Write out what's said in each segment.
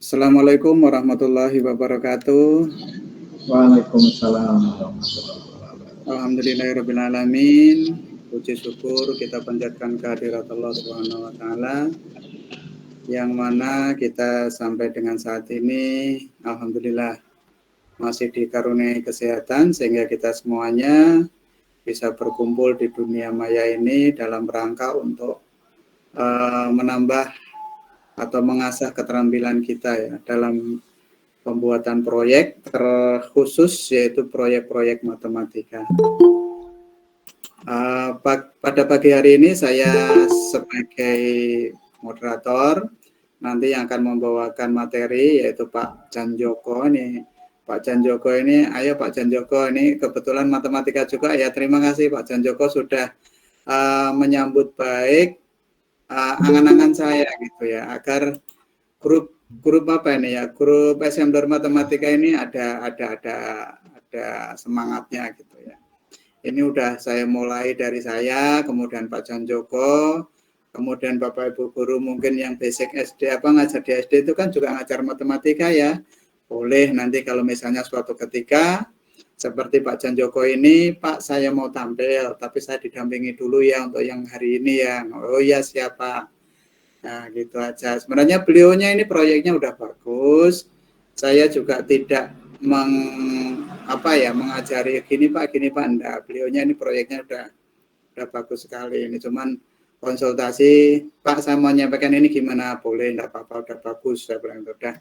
Assalamualaikum warahmatullahi wabarakatuh. Waalaikumsalam warahmatullahi wabarakatuh. Alhamdulillahirrabbilalamin. Puji syukur kita panjatkan kehadirat Allah Subhanahu wa Ta'ala, yang mana kita sampai dengan saat ini alhamdulillah masih dikaruniai kesehatan sehingga kita semuanya bisa berkumpul di dunia maya ini dalam rangka untuk menambah atau mengasah keterampilan kita ya dalam pembuatan proyek terkhusus, yaitu proyek-proyek matematika. Pada pagi hari ini saya sebagai moderator nanti yang akan membawakan materi, yaitu Pak Janjoko. Pak Janjoko ini, ayo Pak Janjoko, ini kebetulan matematika juga ya. Terima kasih Pak Janjoko sudah menyambut baik angan-angan saya gitu ya, agar grup apa ini ya, grup SMDor Matematika ini ada semangatnya gitu ya. Ini udah saya mulai dari saya, kemudian Pak Janjoko, kemudian Bapak Ibu guru mungkin yang basic SD ngajar di SD itu kan juga ngajar matematika ya. Boleh nanti kalau misalnya suatu ketika seperti Pak Janjoko ini, Pak saya mau tampil, tapi saya didampingi dulu ya untuk yang hari ini ya. Oh iya siapa? Nah gitu aja. Sebenarnya beliaunya ini proyeknya udah bagus. Saya juga tidak mengajari gini Pak, enggak. Beliaunya ini proyeknya udah bagus sekali. Ini cuman konsultasi, Pak saya mau nyampaikan ini gimana? Boleh, enggak apa-apa, udah bagus. Saya bilang udah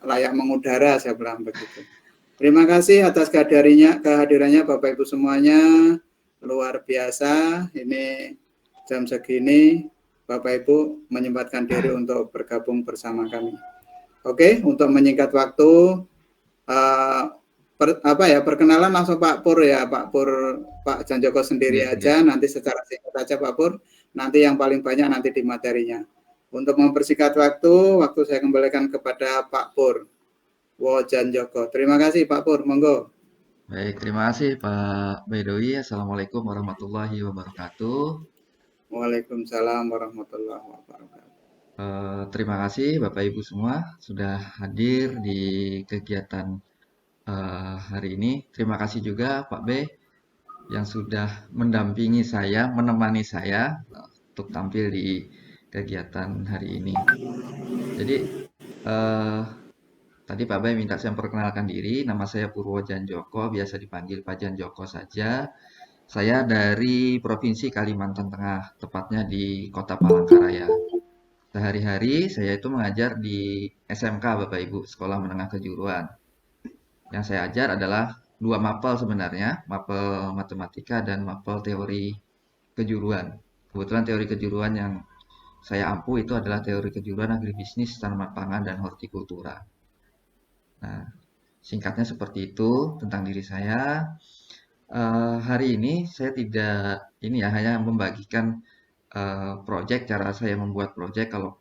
layak mengudara, saya bilang begitu. Terima kasih atas kehadirannya Bapak Ibu semuanya. Luar biasa. Ini jam segini Bapak Ibu menyempatkan diri untuk bergabung bersama kami. Oke, untuk menyingkat waktu, perkenalan langsung Pak Pur ya, Pak Janjoko sendiri aja, nanti secara singkat aja Pak Pur, nanti yang paling banyak nanti di materinya. Untuk mempersingkat waktu saya kembalikan kepada Pak Pur Janjoko. Terima kasih Pak Pur, monggo. Baik, terima kasih Pak Bedowi. Assalamualaikum warahmatullahi wabarakatuh. Waalaikumsalam warahmatullahi wabarakatuh. Terima kasih Bapak Ibu semua sudah hadir di kegiatan hari ini. Terima kasih juga Pak B yang sudah mendampingi saya, menemani saya untuk tampil di kegiatan hari ini. Jadi tadi Pak B minta saya memperkenalkan diri. Nama saya Purwo Janjoko, biasa dipanggil Pak Janjoko saja. Saya dari Provinsi Kalimantan Tengah, tepatnya di Kota Palangkaraya. Sehari-hari saya itu mengajar di SMK Bapak Ibu, Sekolah Menengah Kejuruan. Yang saya ajar adalah 2 mapel sebenarnya, mapel matematika dan mapel teori kejuruan. Kebetulan teori kejuruan yang saya ampu itu adalah teori kejuruan agribisnis, tanaman pangan, dan hortikultura. Nah, singkatnya seperti itu tentang diri saya. Hari ini saya tidak hanya membagikan proyek, cara saya membuat proyek. Kalau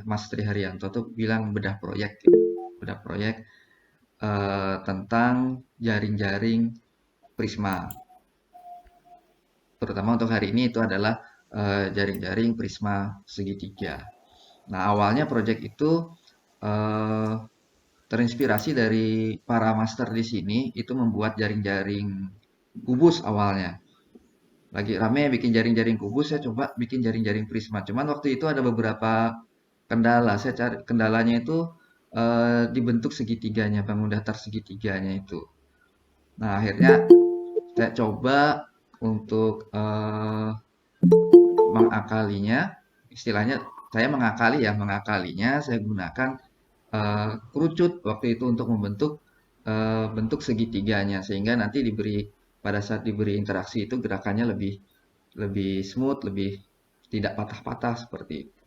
Mas Tri Haryanto tuh bilang bedah proyek tentang jaring-jaring Prisma. Terutama untuk hari ini itu adalah jaring-jaring Prisma segitiga. Nah, awalnya proyek itu terinspirasi dari para master di sini itu membuat jaring-jaring kubus awalnya. Lagi rame bikin jaring-jaring kubus, saya coba bikin jaring-jaring Prisma. Cuman waktu itu ada beberapa kendala. Saya cari kendalanya itu dibentuk segitiganya, bangun datar segitiganya itu. Nah, akhirnya saya coba untuk mengakalinya. Istilahnya saya mengakalinya saya gunakan kerucut waktu itu untuk membentuk bentuk segitiganya, sehingga nanti pada saat diberi interaksi itu gerakannya lebih smooth, lebih tidak patah-patah seperti itu.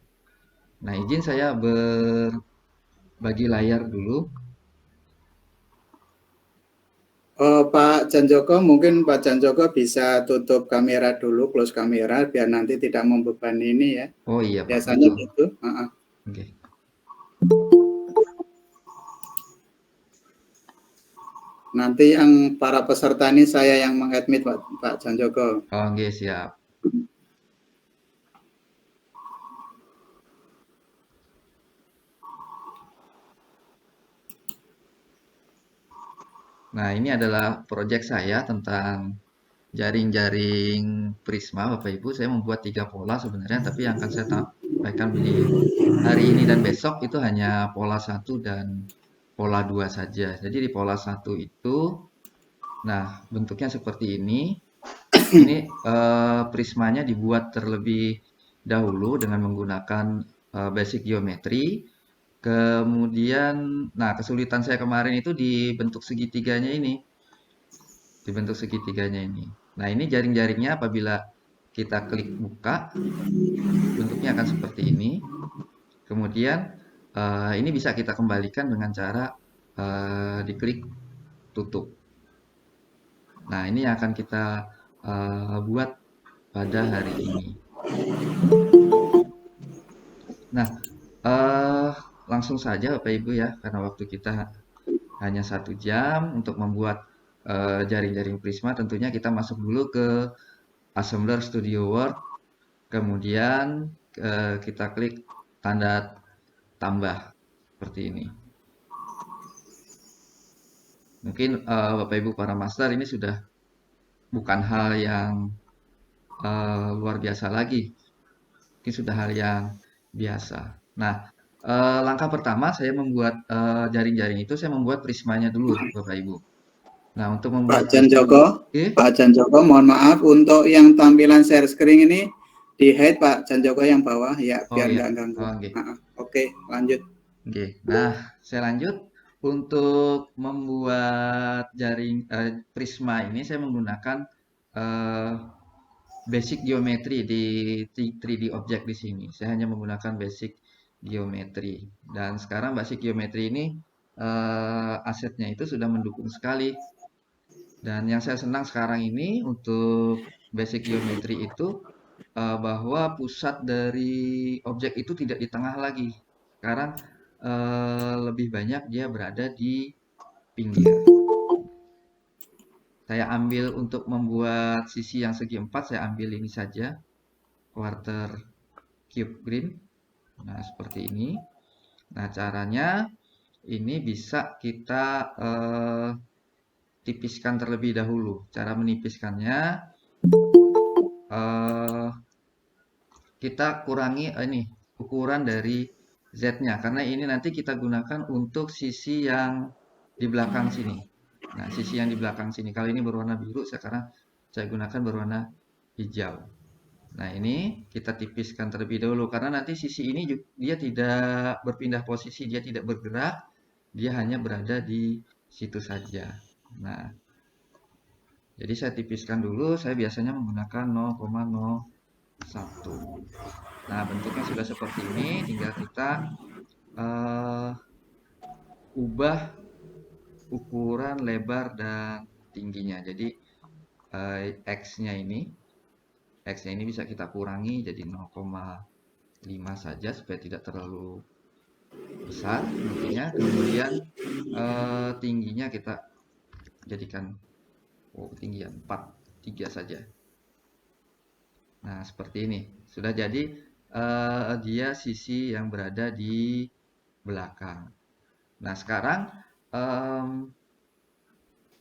Nah, izin saya berbagi layar dulu. Pak Janjoko, mungkin Pak Janjoko bisa tutup kamera dulu, close kamera, biar nanti tidak membebani ini ya. Oh iya Pak, Biasanya betul. gitu. Oke. Nanti yang para peserta ini saya yang mengadmit Pak Janjoko. Oh oke, siap. Nah, ini adalah proyek saya tentang jaring-jaring prisma, Bapak Ibu. Saya membuat 3 pola sebenarnya, tapi yang akan saya sampaikan di hari ini dan besok itu hanya pola 1 dan pola 2 saja. Jadi di pola 1 itu, nah bentuknya seperti ini. Ini prismanya dibuat terlebih dahulu dengan menggunakan basic geometry. Kemudian, nah kesulitan saya kemarin itu di bentuk segitiganya ini, di bentuk segitiganya ini. Nah ini jaring-jaringnya apabila kita klik buka, bentuknya akan seperti ini. Kemudian ini bisa kita kembalikan dengan cara diklik tutup. Nah ini yang akan kita buat pada hari ini. Nah, eh langsung saja Bapak Ibu ya, karena waktu kita hanya 1 jam untuk membuat jaring-jaring Prisma. Tentunya kita masuk dulu ke Assembler Studio Word, kemudian kita klik tanda tambah seperti ini. Mungkin Bapak Ibu para master ini sudah bukan hal yang luar biasa lagi, mungkin sudah hal yang biasa. Nah, langkah pertama saya membuat jaring-jaring itu, saya membuat prismanya dulu, Bapak Ibu. Nah, untuk membuat Pak Jan Joko, mohon maaf untuk yang tampilan share screen ini di hide Pak Jan Joko yang bawah ya, Oh biar iya, nggak ganggu. oh, oke. Oke, lanjut. Oke. Nah, saya lanjut untuk membuat jaring prisma ini saya menggunakan eh, basic geometry di 3D object di sini. Saya hanya menggunakan basic geometry. Dan sekarang basic geometry ini asetnya itu sudah mendukung sekali. Dan yang saya senang sekarang ini untuk basic geometry itu bahwa pusat dari objek itu tidak di tengah lagi. Sekarang lebih banyak dia berada di pinggir. Saya ambil untuk membuat sisi yang segi 4, saya ambil ini saja, quarter cube green. Nah, seperti ini. Nah, caranya ini bisa kita tipiskan terlebih dahulu. Cara menipiskannya, eh, kita kurangi ini ukuran dari Z-nya, karena ini nanti kita gunakan untuk sisi yang di belakang sini. Nah, sisi yang di belakang sini, kali ini berwarna biru, sekarang saya gunakan berwarna hijau. Nah, ini kita tipiskan terlebih dahulu, karena nanti sisi ini dia tidak berpindah posisi, dia tidak bergerak, dia hanya berada di situ saja. Nah, jadi saya tipiskan dulu, saya biasanya menggunakan 0,01. Nah, bentuknya sudah seperti ini, tinggal kita uh, ubah ukuran lebar dan tingginya. Jadi X-nya ini bisa kita kurangi jadi 0,5 saja supaya tidak terlalu besar bentuknya. Kemudian tingginya kita jadikan ketinggian 4, 3 saja. Nah, seperti ini. Sudah jadi dia sisi yang berada di belakang. Nah, sekarang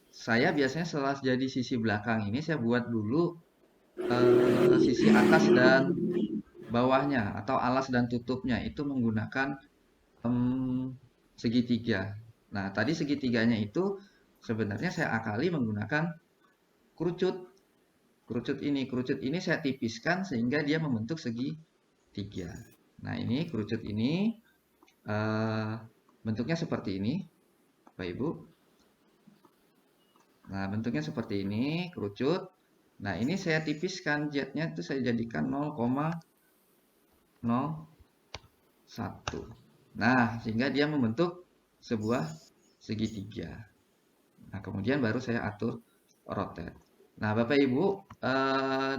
saya biasanya setelah jadi sisi belakang ini, saya buat dulu sisi atas dan bawahnya atau alas dan tutupnya itu menggunakan segitiga. Nah, tadi segitiganya itu sebenarnya saya akali menggunakan kerucut. Kerucut ini saya tipiskan sehingga dia membentuk segitiga. Nah, ini kerucut ini bentuknya seperti ini, Bapak Ibu. Nah, bentuknya seperti ini, kerucut. Nah, ini saya tipiskan Z-nya itu saya jadikan 0,01. Nah, sehingga dia membentuk sebuah segitiga. Nah, kemudian baru saya atur rotate. Nah, Bapak Ibu,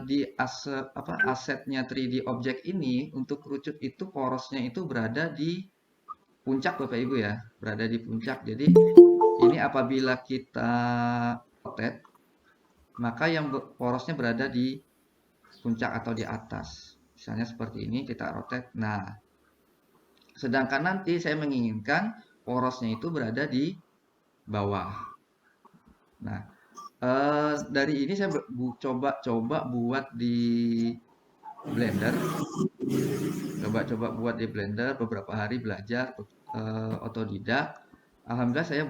di asetnya 3D object ini untuk kerucut itu porosnya itu berada di puncak Bapak Ibu ya, berada di puncak. Jadi ini apabila kita rotate, maka yang porosnya berada di puncak atau di atas. Misalnya seperti ini kita rotate. Nah, sedangkan nanti saya menginginkan porosnya itu berada di bawah. Nah, dari ini saya coba-coba buat di Blender, coba-coba buat di Blender beberapa hari belajar, otodidak. Alhamdulillah saya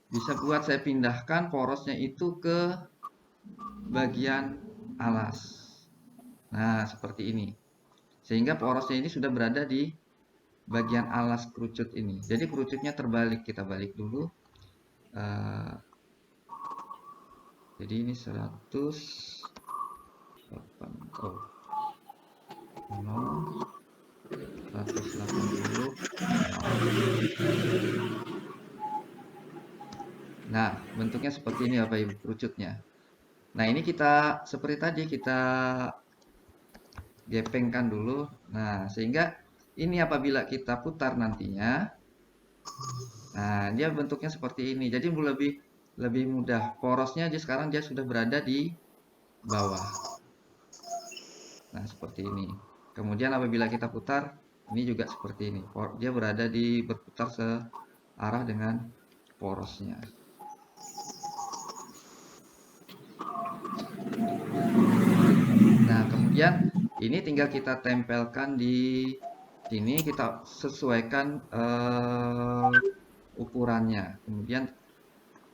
bisa buat saya pindahkan porosnya itu ke bagian alas. Nah, seperti ini. Sehingga porosnya ini sudah berada di bagian alas kerucut ini. Jadi kerucutnya terbalik, kita balik dulu. Eh, jadi ini 108, oh 0, 180, 0. Nah, bentuknya seperti ini Bapak Ibu kerucutnya. Nah, ini kita seperti tadi kita gepengkan dulu. Nah, sehingga ini apabila kita putar nantinya, nah dia bentuknya seperti ini. Jadi lebih mudah. Porosnya aja sekarang dia sudah berada di bawah. Nah, seperti ini. Kemudian apabila kita putar, ini juga seperti ini. Dia berputar searah dengan porosnya. Nah, kemudian ini tinggal kita tempelkan di sini, kita sesuaikan ukurannya. Kemudian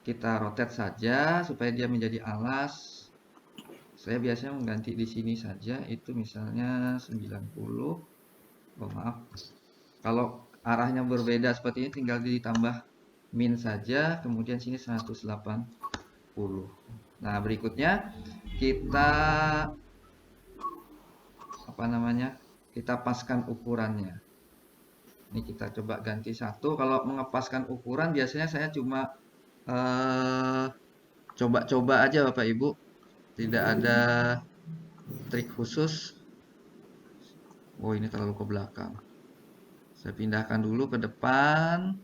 kita rotate saja supaya dia menjadi alas. Saya biasanya mengganti di sini saja, itu misalnya 90. Oh, maaf. Kalau arahnya berbeda seperti ini tinggal ditambah min saja, kemudian sini 180. Nah, berikutnya kita apa namanya? Kita paskan ukurannya. Ini kita coba ganti satu. Kalau mengepaskan ukuran biasanya saya cuma coba-coba aja Bapak Ibu. Tidak ada trik khusus. Oh, ini terlalu ke belakang. Saya pindahkan dulu ke depan.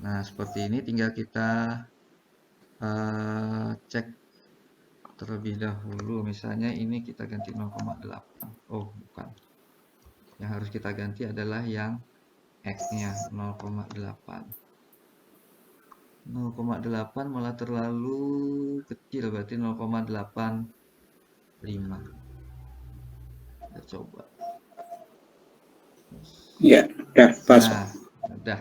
Nah, seperti ini tinggal kita cek terlebih dahulu. Misalnya ini kita ganti 0,8. Oh, bukan. Yang harus kita ganti adalah yang X-nya 0,8. 0,8 malah terlalu kecil, berarti 0,85. Kita coba. Ya, udah pas. Nah, udah.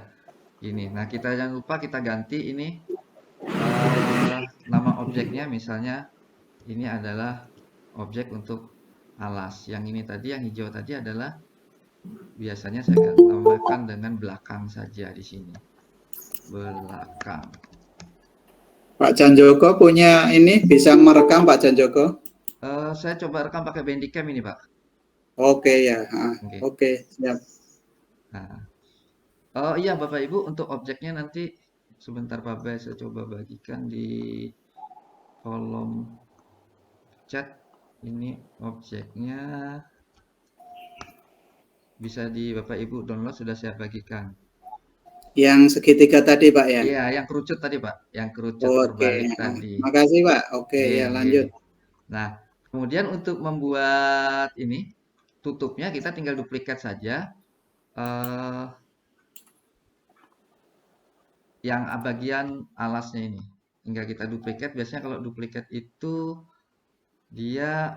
Ini. Nah, kita jangan lupa kita ganti ini nama objeknya, misalnya ini adalah objek untuk alas. Yang ini tadi, yang hijau tadi adalah biasanya saya tambahkan dengan belakang saja di sini. Belakang. Pak Janjoko punya ini bisa merekam Pak Janjoko? Saya coba rekam pakai Bandicam ini, Pak. Oke ya, Oke. oke siap. Nah, oh iya Bapak Ibu, untuk objeknya nanti sebentar Pak Bay, saya coba bagikan di kolom chat. Ini objeknya bisa di Bapak Ibu download, sudah saya bagikan. Yang segitiga tadi Pak ya? Iya, yang kerucut tadi Pak, yang kerucut Oke, terbalik tadi. makasih Pak. Oke Nggih, ya nggih. lanjut. Nah, kemudian untuk membuat ini tutupnya kita tinggal duplikat saja. eh, yang bagian alasnya ini tinggal kita duplikat. Biasanya kalau duplikat itu dia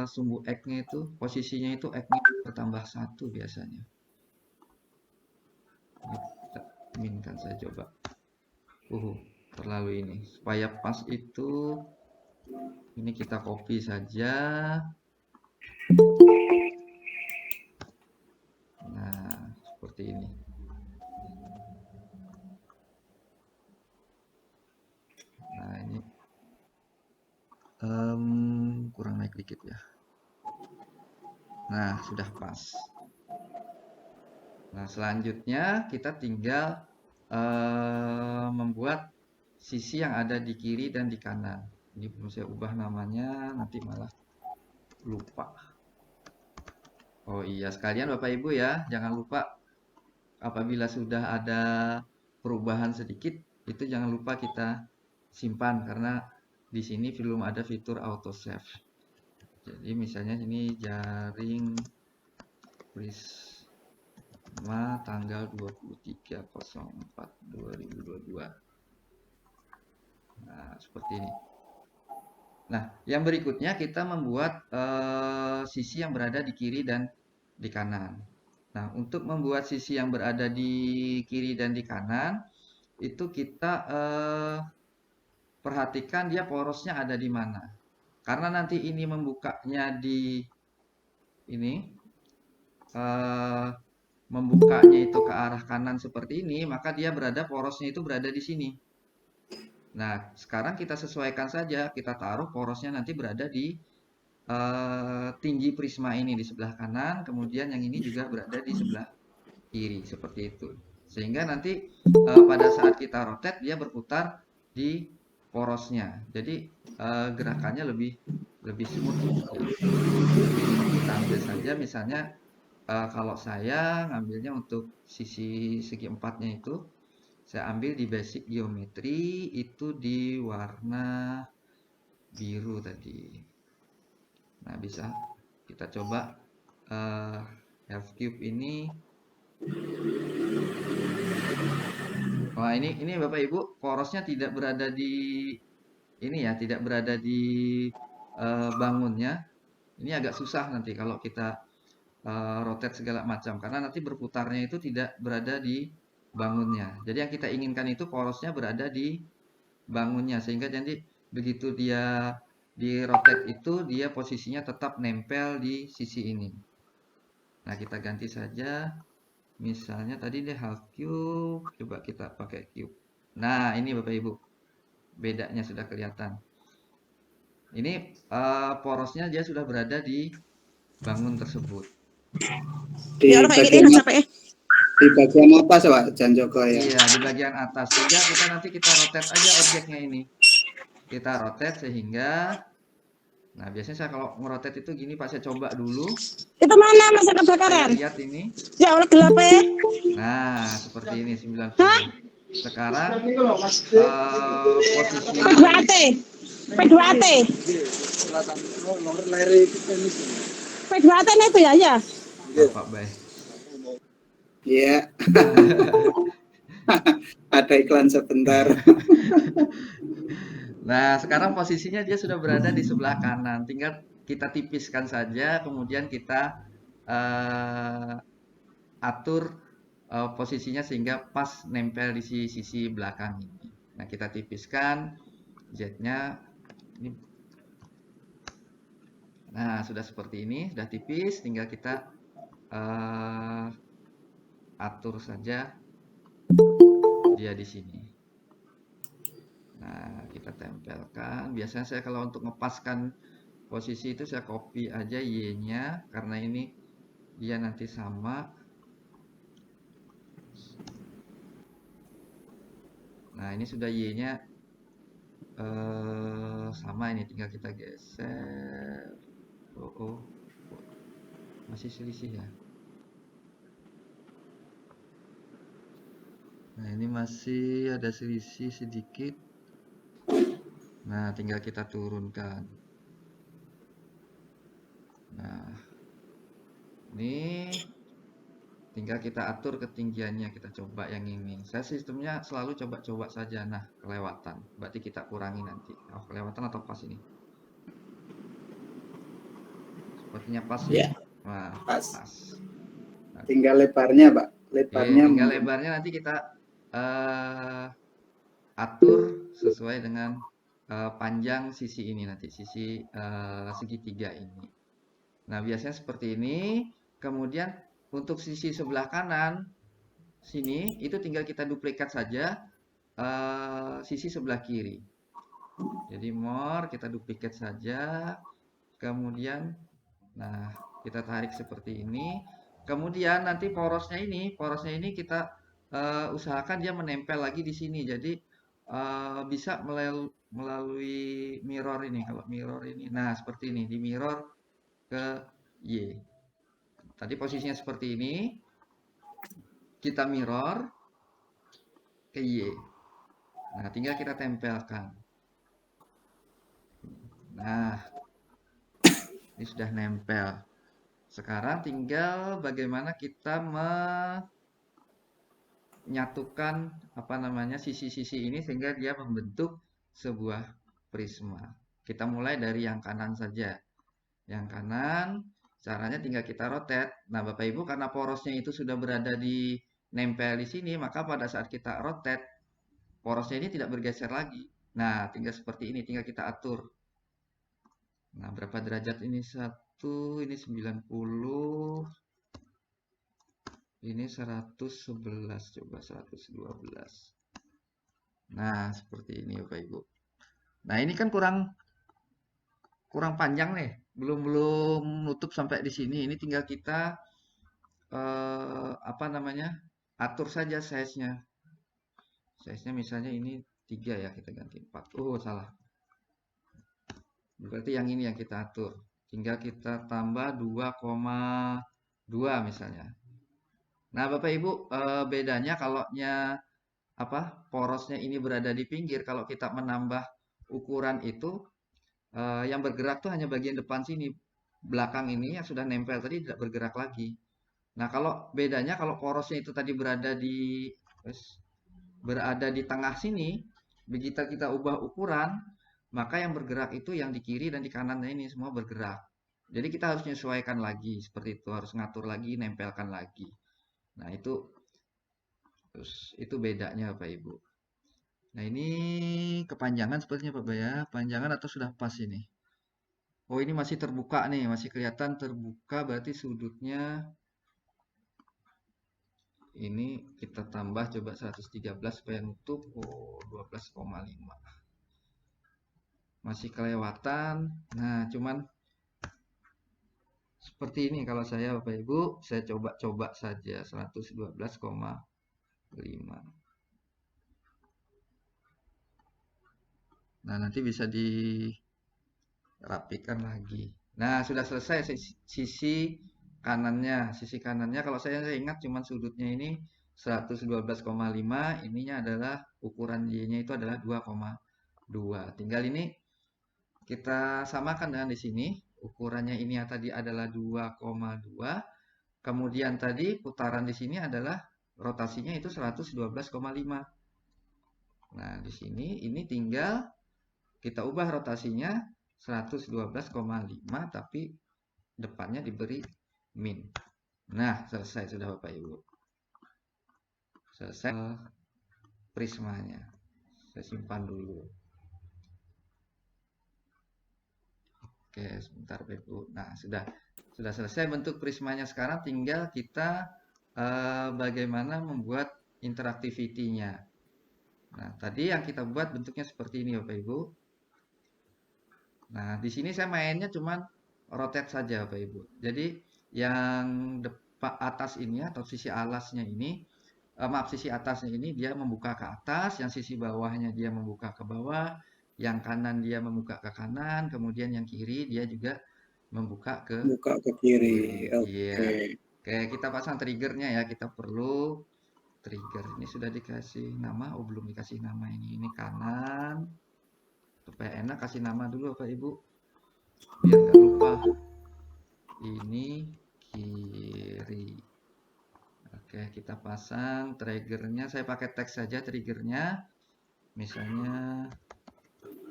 sumbu X-nya itu posisinya itu X-nya bertambah 1 biasanya. Ini kita minkan saya coba. Terlalu ini. Supaya pas itu ini kita copy saja. Nah, seperti ini. Nah, ini kurang naik dikit ya. Nah, sudah pas. Nah, selanjutnya kita tinggal membuat sisi yang ada di kiri dan di kanan. Ini belum saya ubah namanya, nanti malah lupa. Oh iya, sekalian Bapak Ibu ya, jangan lupa apabila sudah ada perubahan sedikit, itu jangan lupa kita simpan karena di sini belum ada fitur auto save. Jadi misalnya ini jaring freeze. sama tanggal 23/04/2022. Nah, seperti ini. Nah, yang berikutnya kita membuat sisi yang berada di kiri dan di kanan. Nah, untuk membuat sisi yang berada di kiri dan di kanan, itu kita perhatikan dia porosnya ada di mana. Karena nanti ini membukanya di ini, eh, membukanya itu ke arah kanan seperti ini, maka dia porosnya itu berada di sini. Nah, sekarang kita sesuaikan saja, kita taruh porosnya nanti berada di tinggi prisma ini di sebelah kanan, kemudian yang ini juga berada di sebelah kiri, seperti itu. Sehingga nanti pada saat kita rotate dia berputar di porosnya. Jadi gerakannya lebih lebih smooth ya. Jadi kita ambil saja misalnya kalau saya ngambilnya untuk sisi segi empatnya itu, saya ambil di basic geometri itu di warna biru tadi. Nah, bisa kita coba half cube ini. Wah, ini Bapak Ibu, porosnya tidak berada di ini ya, tidak berada di bangunnya. Ini agak susah nanti kalau kita rotate segala macam karena nanti berputarnya itu tidak berada di bangunnya. Jadi yang kita inginkan itu porosnya berada di bangunnya sehingga jadi begitu dia di rotate itu dia posisinya tetap nempel di sisi ini. Nah, kita ganti saja. Misalnya tadi dia half cube, coba kita pakai cube. Nah, ini Bapak Ibu, bedanya sudah kelihatan. Ini porosnya dia sudah berada di bangun tersebut. Di Ya orang kayak bagian gini capek. di bagian atas Pak Janjoko ya. Iya, di bagian atas. Sehingga kita rotate aja objeknya ini. Kita rotate sehingga, nah biasanya saya kalau ngerotate itu gini Pak, saya coba dulu. Itu mana masa Saya kebakaran? lihat ini. Ya Allah gelap ya. Nah, seperti ini 90. Hah? Sekarang posisi P2AT. P2AT. P2AT itu ya ya. Pak Bay. Iya. Ada iklan sebentar. Nah, sekarang posisinya dia sudah berada di sebelah kanan. Tinggal kita tipiskan saja, kemudian kita atur posisinya sehingga pas nempel di sisi belakang ini. Nah, kita tipiskan Z-nya. Nah, sudah seperti ini, sudah tipis. Tinggal kita atur saja dia di sini. Nah, kita tempelkan. Biasanya saya kalau untuk ngepaskan posisi itu saya copy aja Y-nya karena ini dia nanti sama. Nah, ini sudah Y-nya sama, ini tinggal kita geser. Oh, masih selisih ya. Nah, ini masih ada selisih sedikit. Nah, tinggal kita turunkan. Nah, ini tinggal kita atur ketinggiannya, kita coba yang ini. Saya sistemnya selalu coba-coba saja. Nah, kelewatan. Berarti kita kurangi nanti. Oh, kelewatan atau pas ini? Sepertinya pas ya. Nah, Pas. Nah, tinggal lebarnya Pak. Lebarnya tinggal lebarnya nanti kita atur sesuai dengan panjang sisi ini nanti, sisi segitiga ini. Nah, biasanya seperti ini. Kemudian untuk sisi sebelah kanan sini itu tinggal kita duplikat saja sisi sebelah kiri. Jadi more kita duplikat saja. Kemudian nah, kita tarik seperti ini. Kemudian nanti porosnya ini kita usahakan dia menempel lagi di sini. Jadi bisa melalui mirror ini. Kalau mirror ini, nah seperti ini, di mirror ke Y. Tadi posisinya seperti ini. Kita mirror ke Y. Nah, tinggal kita tempelkan. Nah, ini sudah nempel. Sekarang tinggal bagaimana kita menyatukan apa namanya sisi-sisi ini sehingga dia membentuk sebuah prisma. Kita mulai dari yang kanan saja. Yang kanan caranya tinggal kita rotate. Nah, Bapak Ibu karena porosnya itu sudah berada di nempel di sini, maka pada saat kita rotate porosnya ini tidak bergeser lagi. Nah, tinggal seperti ini, tinggal kita atur. Nah, berapa derajat ini? 1, ini 90, ini 111, coba 112. Nah, seperti ini Bapak Ibu. Nah, ini kan kurang panjang nih. Belum nutup sampai di sini. Ini tinggal kita apa namanya? Atur saja size-nya. Size-nya misalnya ini 3 ya, kita ganti 4. Oh, salah. Berarti yang ini yang kita atur. Tinggal kita tambah 2,2 misalnya. Nah, Bapak Ibu, bedanya kalaunya apa? Porosnya ini berada di pinggir, kalau kita menambah ukuran itu yang bergerak tuh hanya bagian depan sini. Belakang ini yang sudah nempel tadi tidak bergerak lagi. Nah, kalau bedanya kalau porosnya itu tadi berada di tengah sini, begitu kita ubah ukuran, maka yang bergerak itu yang di kiri dan di kanannya ini semua bergerak. Jadi kita harus menyesuaikan lagi seperti itu, harus ngatur lagi, nempelkan lagi. Nah, itu bedanya Bapak Ibu. Nah, ini kepanjangan sepertinya Bapak ya, panjangan atau sudah pas ini? Oh, ini masih terbuka nih, masih kelihatan terbuka, berarti sudutnya ini kita tambah coba 113 supaya nutup. Oh, 12,5. Masih kelewatan. Nah, cuman seperti ini kalau saya Bapak Ibu, saya coba-coba saja 112,5. Nah, nanti bisa dirapikan lagi. Nah, sudah selesai sisi kanannya. Sisi kanannya kalau saya ingat cuman sudutnya ini 112,5, ininya adalah ukuran Y-nya itu adalah 2,2. Tinggal ini kita samakan dengan di sini. Ukurannya ini tadi adalah 2,2. Kemudian tadi putaran di sini adalah rotasinya itu 112,5. Nah, di sini ini tinggal kita ubah rotasinya 112,5 tapi depannya diberi min. Nah, selesai sudah Bapak Ibu. Selesai prismanya. Saya simpan dulu. Oke, sebentar Bapak Ibu. Nah, sudah selesai bentuk prismanya. Sekarang tinggal kita bagaimana membuat interactivity-nya. Nah, tadi yang kita buat bentuknya seperti ini Bapak Ibu. Nah, di sini saya mainnya cuman rotate saja Bapak Ibu. Jadi yang depan atas ini atau sisi alasnya ini, maaf sisi atasnya ini dia membuka ke atas, yang sisi bawahnya dia membuka ke bawah, yang kanan dia membuka ke kanan, kemudian yang kiri dia juga membuka ke kiri. Iya. Oke. Oke, kita pasang triggernya ya. Kita perlu trigger. Ini sudah dikasih nama. Oh, belum dikasih nama ini. Ini kanan. Supaya enak kasih nama dulu Bapak Ibu. Biar nggak lupa. Ini kiri. Oke, kita pasang triggernya. Saya pakai teks saja triggernya. Misalnya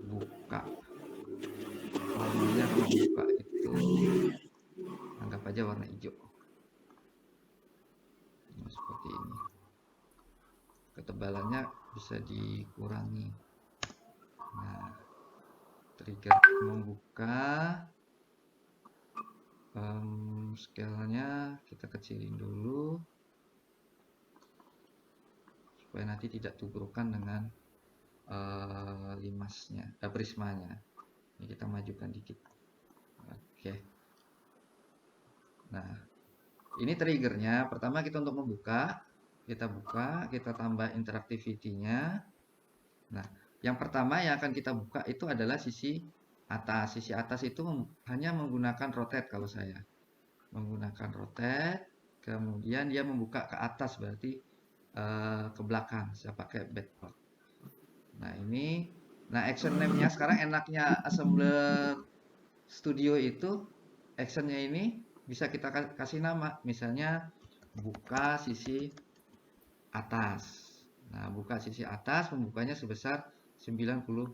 buka. Warnanya kalau buka itu anggap aja warna hijau. Nah, seperti ini. Ketebalannya bisa dikurangi. Nah, trigger membuka. Scale-nya kita kecilin dulu supaya nanti tidak tubrukan dengan prismanya. Ini kita majukan dikit. Oke. Nah, ini triggernya. Pertama kita untuk membuka, kita buka, kita tambah interactivity-nya. Nah, yang pertama yang akan kita buka itu adalah sisi atas. Sisi atas itu hanya menggunakan rotate kalau saya. Menggunakan rotate, kemudian dia membuka ke atas berarti ke belakang. Saya pakai backward. Nah, ini action name-nya sekarang enaknya Assembler Studio itu actionnya ini bisa kita kasih nama, misalnya buka sisi atas. Nah, buka sisi atas, membukanya sebesar 90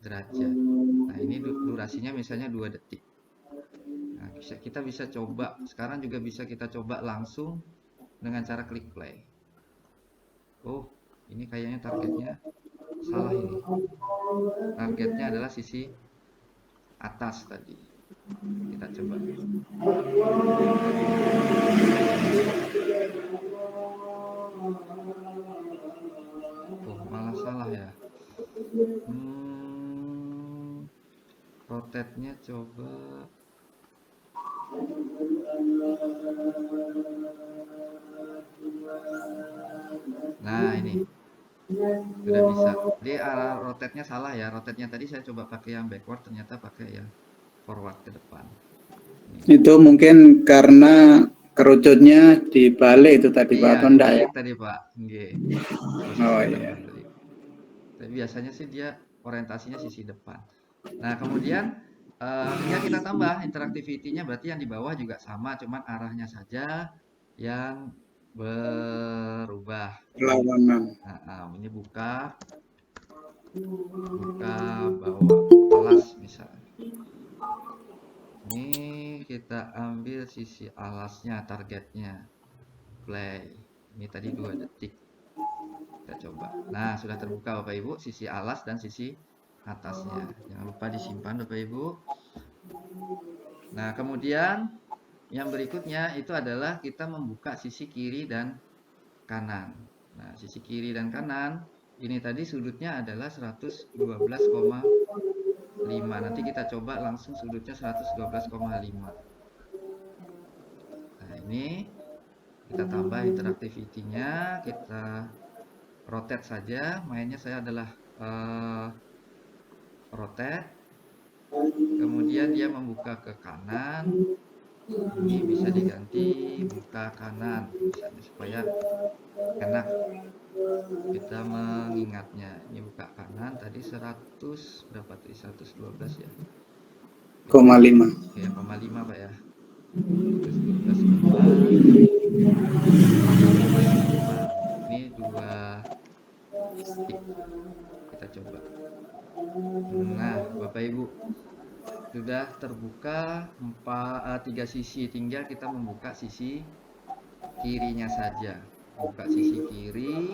derajat. Nah, ini durasinya misalnya 2 detik. Nah, kita bisa coba, sekarang juga bisa kita coba langsung dengan cara klik play. Oh, ini kayaknya targetnya salah ini. Targetnya adalah sisi atas tadi. Kita coba. Oh, malah salah ya. Rotate-nya coba. Nah, ini udah bisa. Dia arah rotate-nya salah ya. Rotate-nya tadi saya coba pakai yang backward, ternyata pakai yang forward ke depan. Itu mungkin karena kerucutnya dibalik itu tadi Pak, Iya, atau enggak ya? dibalik tadi Pak. Nggih. Oh Posisinya iya. terbalik. Tapi biasanya sih dia orientasinya sisi depan. Nah, kemudian tinggal kita tambah interactivity-nya, berarti yang di bawah juga sama, cuman arahnya saja yang berubah. Perlawanan. Ini buka bawah alas misalnya. Ini kita ambil sisi alasnya, targetnya. Play. Ini tadi 2 detik. Kita coba. Nah, sudah terbuka Bapak Ibu, sisi alas dan sisi atasnya. Jangan lupa disimpan Bapak Ibu. Nah, kemudian yang berikutnya itu adalah kita membuka sisi kiri dan kanan. Nah, sisi kiri dan kanan ini tadi sudutnya adalah 112,5. Nanti kita coba langsung sudutnya 112,5. Nah, ini kita tambah interactivity-nya, kita rotate saja. Mainnya saya adalah rotate. Kemudian dia membuka ke kanan. Ini bisa diganti buka kanan misalnya supaya enak kita mengingatnya. Ini buka kanan tadi 100 berapa tadi, 112 ya, 0,5. Oke, 0,5 Pak ya, 112,5. Ini 2 stick, kita coba. Nah, Bapak Ibu, sudah terbuka 3 sisi, tinggal kita membuka sisi kirinya saja. Buka sisi kiri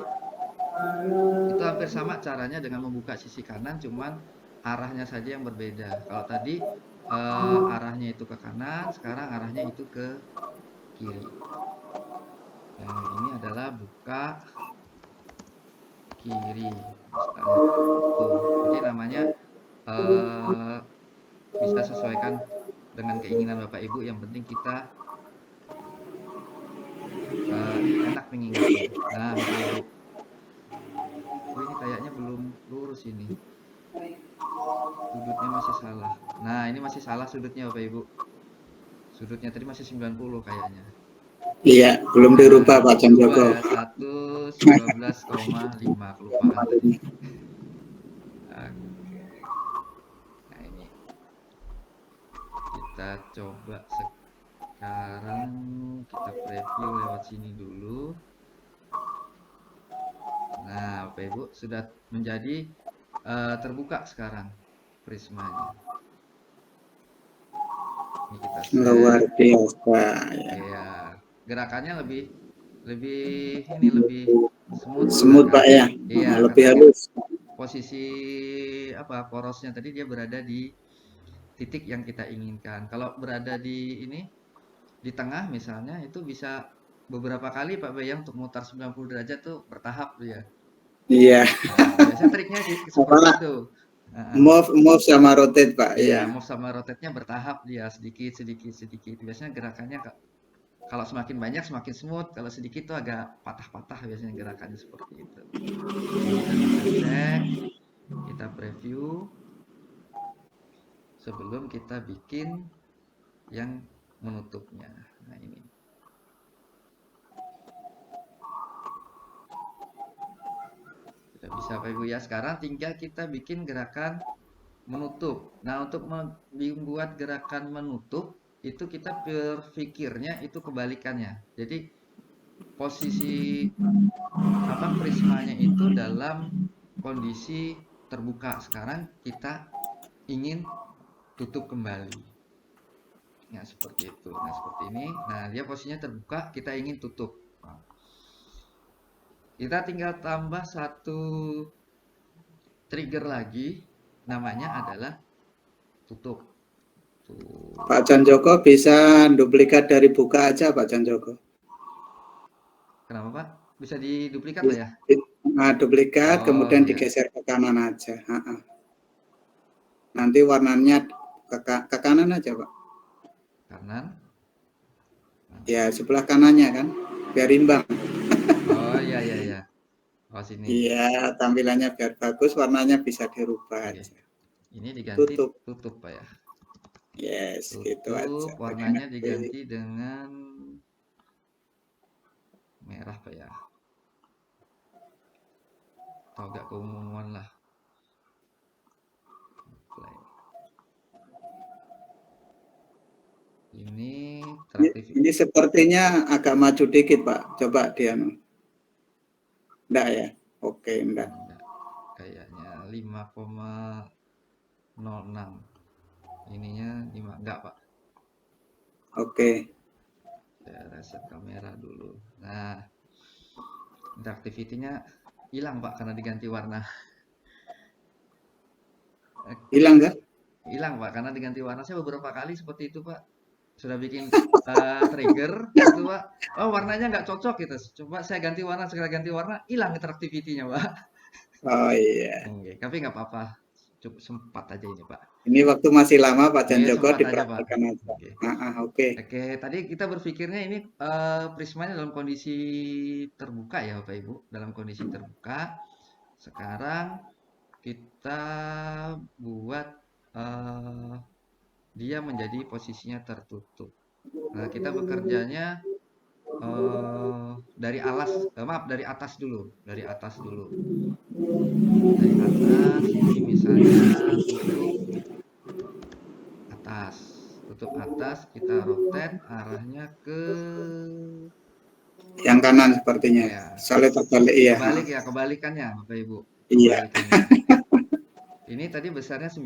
itu hampir sama caranya dengan membuka sisi kanan, cuman arahnya saja yang berbeda. Kalau tadi arahnya itu ke kanan, sekarang arahnya itu ke kiri. Yang ini adalah buka kiri misalnya. Tuh, jadi namanya bisa sesuaikan dengan keinginan Bapak Ibu, yang penting kita enak mengingatnya. Nah, Bapak Ibu, ini kayaknya belum lurus ini, sudutnya masih salah. Nah, ini masih salah sudutnya Bapak Ibu, sudutnya tadi masih 90 kayaknya. Iya, belum dirubah Pak Janjoko. Ya, 112,5 kelupaan tadi. Oke. Nah, ini kita coba sekarang, kita preview lewat sini dulu. Nah, Bapak Ibu sudah menjadi terbuka sekarang prismanya. Ini kita set. Luar biasa ya. Iya, gerakannya lebih Smooth Pak ya. Iya, Lebih karena halus. posisi porosnya tadi dia berada di titik yang kita inginkan. Kalau berada di tengah misalnya, itu bisa beberapa kali Pak Bayang untuk mutar 90 derajat tuh bertahap tuh ya. Iya. Nah, biasanya triknya seperti itu. Move sama rotate Pak. Iya, move sama rotate-nya bertahap dia, sedikit. Biasanya gerakannya kalau semakin banyak semakin smooth, kalau sedikit tuh agak patah-patah biasanya gerakannya seperti itu. Kita bisa cek, kita preview sebelum kita bikin yang menutupnya. Nah, ini. Kita bisa Pak Ibu ya. Sekarang tinggal kita bikin gerakan menutup. Nah, untuk membuat gerakan menutup, itu kita berpikirnya itu kebalikannya. Jadi posisi prismanya itu dalam kondisi terbuka. Sekarang kita ingin tutup kembali. Ya, seperti itu. Nah, seperti ini. Nah, dia posisinya terbuka, kita ingin tutup. Nah, kita tinggal tambah satu trigger lagi, namanya adalah tutup. Tuh. Pak Jan Joko bisa duplikat dari buka aja Pak Jan Joko. Kenapa Pak? Bisa diduplikat lah ya? Nah, duplikat, Oh, kemudian iya. digeser ke kanan aja. Nanti warnanya ke kanan aja Pak. Kanan. Ya, sebelah kanannya kan, biar imbang. Oh, iya. Oh, sini. Iya, tampilannya biar bagus, warnanya bisa dirubah Oke. aja. Ini diganti tutup Pak ya? Yes, tutup, gitu aja. warnanya diganti dengan merah Pak ya? Atau agak keumuman lah. Play. Ini sepertinya agak maju dikit Pak. Coba dia. Enggak ya? Oke, enggak. Kayaknya 5,06. Ininya 5 enggak Pak. Oke. Saya reset kamera dulu. Nah, interactivity-nya hilang Pak karena diganti warna. Hilang nggak? Hilang Pak karena diganti warna. Saya beberapa kali seperti itu Pak. Sudah bikin trigger gitu Pak. Oh, warnanya nggak cocok gitu. Coba saya ganti warna, segera ganti warna, hilang interactivity-nya Pak. Oh iya. Oke, tapi nggak apa-apa. Cukup sempat aja ini Pak. Ini waktu masih lama Pak Jan Joko Sempat aja Pak. dipraktikkan aja. Oke. Oke, tadi kita berpikirnya ini prismanya dalam kondisi terbuka ya Bapak Ibu, dalam kondisi terbuka. Sekarang kita buat dia menjadi posisinya tertutup. Nah, kita bekerjanya dari dari atas dulu, dari atas. Dari atas, ini misalnya tutup atas, kita rotate arahnya ke yang kanan sepertinya. Ya. Soalnya terbalik ya. Kebalikannya Bapak Ibu. Iya. Ini tadi besarnya 90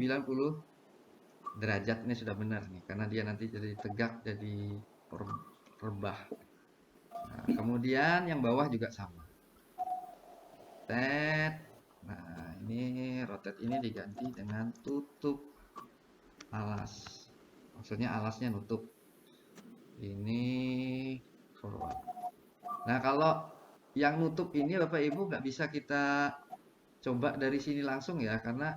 derajat, ini sudah benar nih karena dia nanti jadi tegak, jadi rebah. Nah, kemudian yang bawah juga sama. Nah, ini rotate ini diganti dengan tutup alas. Maksudnya alasnya nutup. Ini forward. Nah, kalau yang nutup ini Bapak Ibu nggak bisa kita coba dari sini langsung ya, karena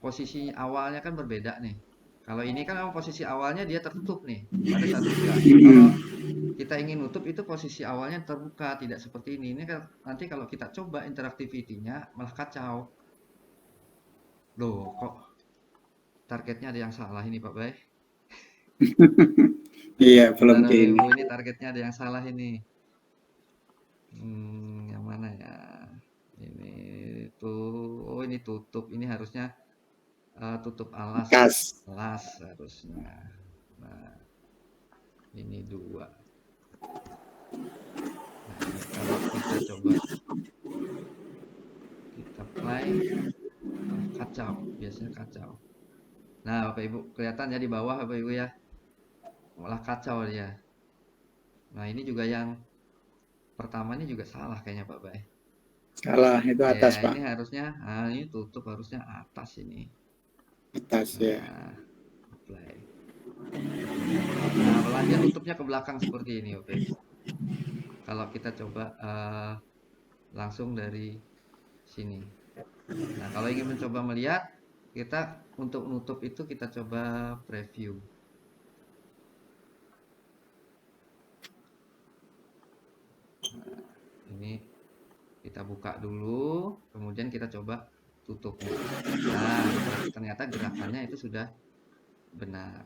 posisi awalnya kan berbeda nih. Kalau ini kan memang posisi awalnya dia tertutup nih pada saat buka. Kalau kita ingin nutup itu posisi awalnya terbuka, tidak seperti ini. Ini kan nanti kalau kita coba interactivity-nya malah kacau. Loh, kok targetnya ada yang salah ini Pak Bay? Iya, belum di ini. Ini targetnya ada yang salah ini. Yang mana ya? Ini tuh, oh ini tutup. Ini harusnya tutup alas. Alas harusnya. Nah, ini 2. Nah, ini kalau kita coba kita play, kacau, biasanya kacau. Nah, Bapak Ibu kelihatan ya di bawah Bapak Ibu ya, malah kacau dia. Nah, ini juga yang pertama ini juga salah kayaknya Pak Bay. Salah, itu atas ya, Pak. Ini harusnya, ini tutup harusnya atas ini. Atas ya. Play. Nah, malah dia tutupnya ke belakang seperti ini Bapak Ibu. Kalau kita coba langsung dari sini. Nah, kalau ingin mencoba melihat, kita untuk nutup itu kita coba preview. Nah, ini kita buka dulu, kemudian kita coba tutupnya. Nah, ternyata gerakannya itu sudah benar.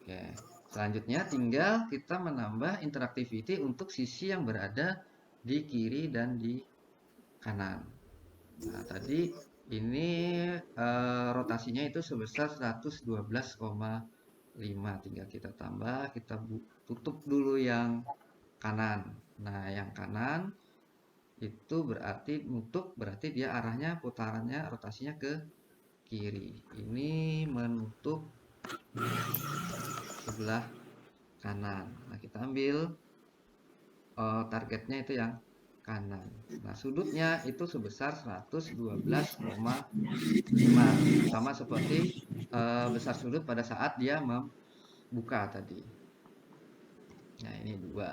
Oke, selanjutnya tinggal kita menambah interactivity untuk sisi yang berada di kiri dan di kanan. Nah, tadi Ini rotasinya itu sebesar 112,5. Tinggal kita tambah, kita tutup dulu yang kanan. Nah, yang kanan itu berarti nutup, berarti dia arahnya putarannya rotasinya ke kiri. Ini menutup sebelah kanan. Nah, kita ambil targetnya itu yang kanan. Nah, sudutnya itu sebesar 112,5, sama seperti besar sudut pada saat dia membuka tadi. Nah, ini 2.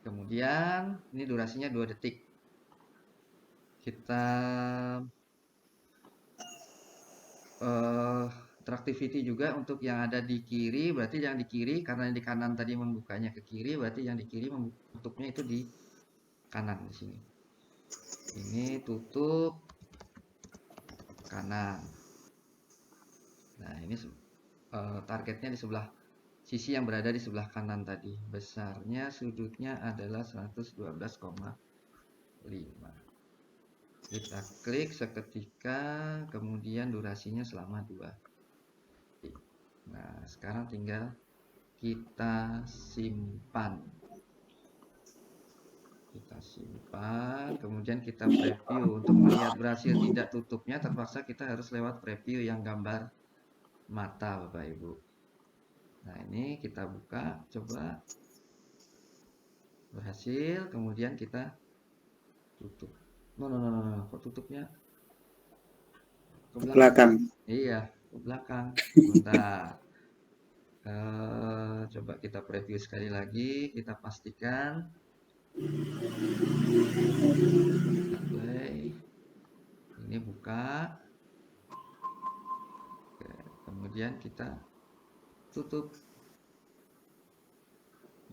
Kemudian ini durasinya 2 detik. Kita tractivity juga untuk yang ada di kiri, berarti yang di kiri karena yang di kanan tadi membukanya ke kiri, berarti yang di kiri tutupnya itu di kanan di sini. Ini tutup kanan. Nah, ini targetnya di sebelah sisi yang berada di sebelah kanan tadi. Besarnya sudutnya adalah 112,5. Kita klik seketika, kemudian durasinya selama 2 detik. Nah, sekarang tinggal kita simpan. Kita simpan, kemudian kita preview. Untuk melihat berhasil tidak tutupnya, terpaksa kita harus lewat preview yang gambar mata, Bapak Ibu. Nah, ini kita buka, coba berhasil, kemudian kita tutup. No, kok tutupnya ke belakang? Iya, ke belakang. Bentar. Coba kita preview sekali lagi, kita pastikan. Kita play. Ini buka. Oke, kemudian kita tutup.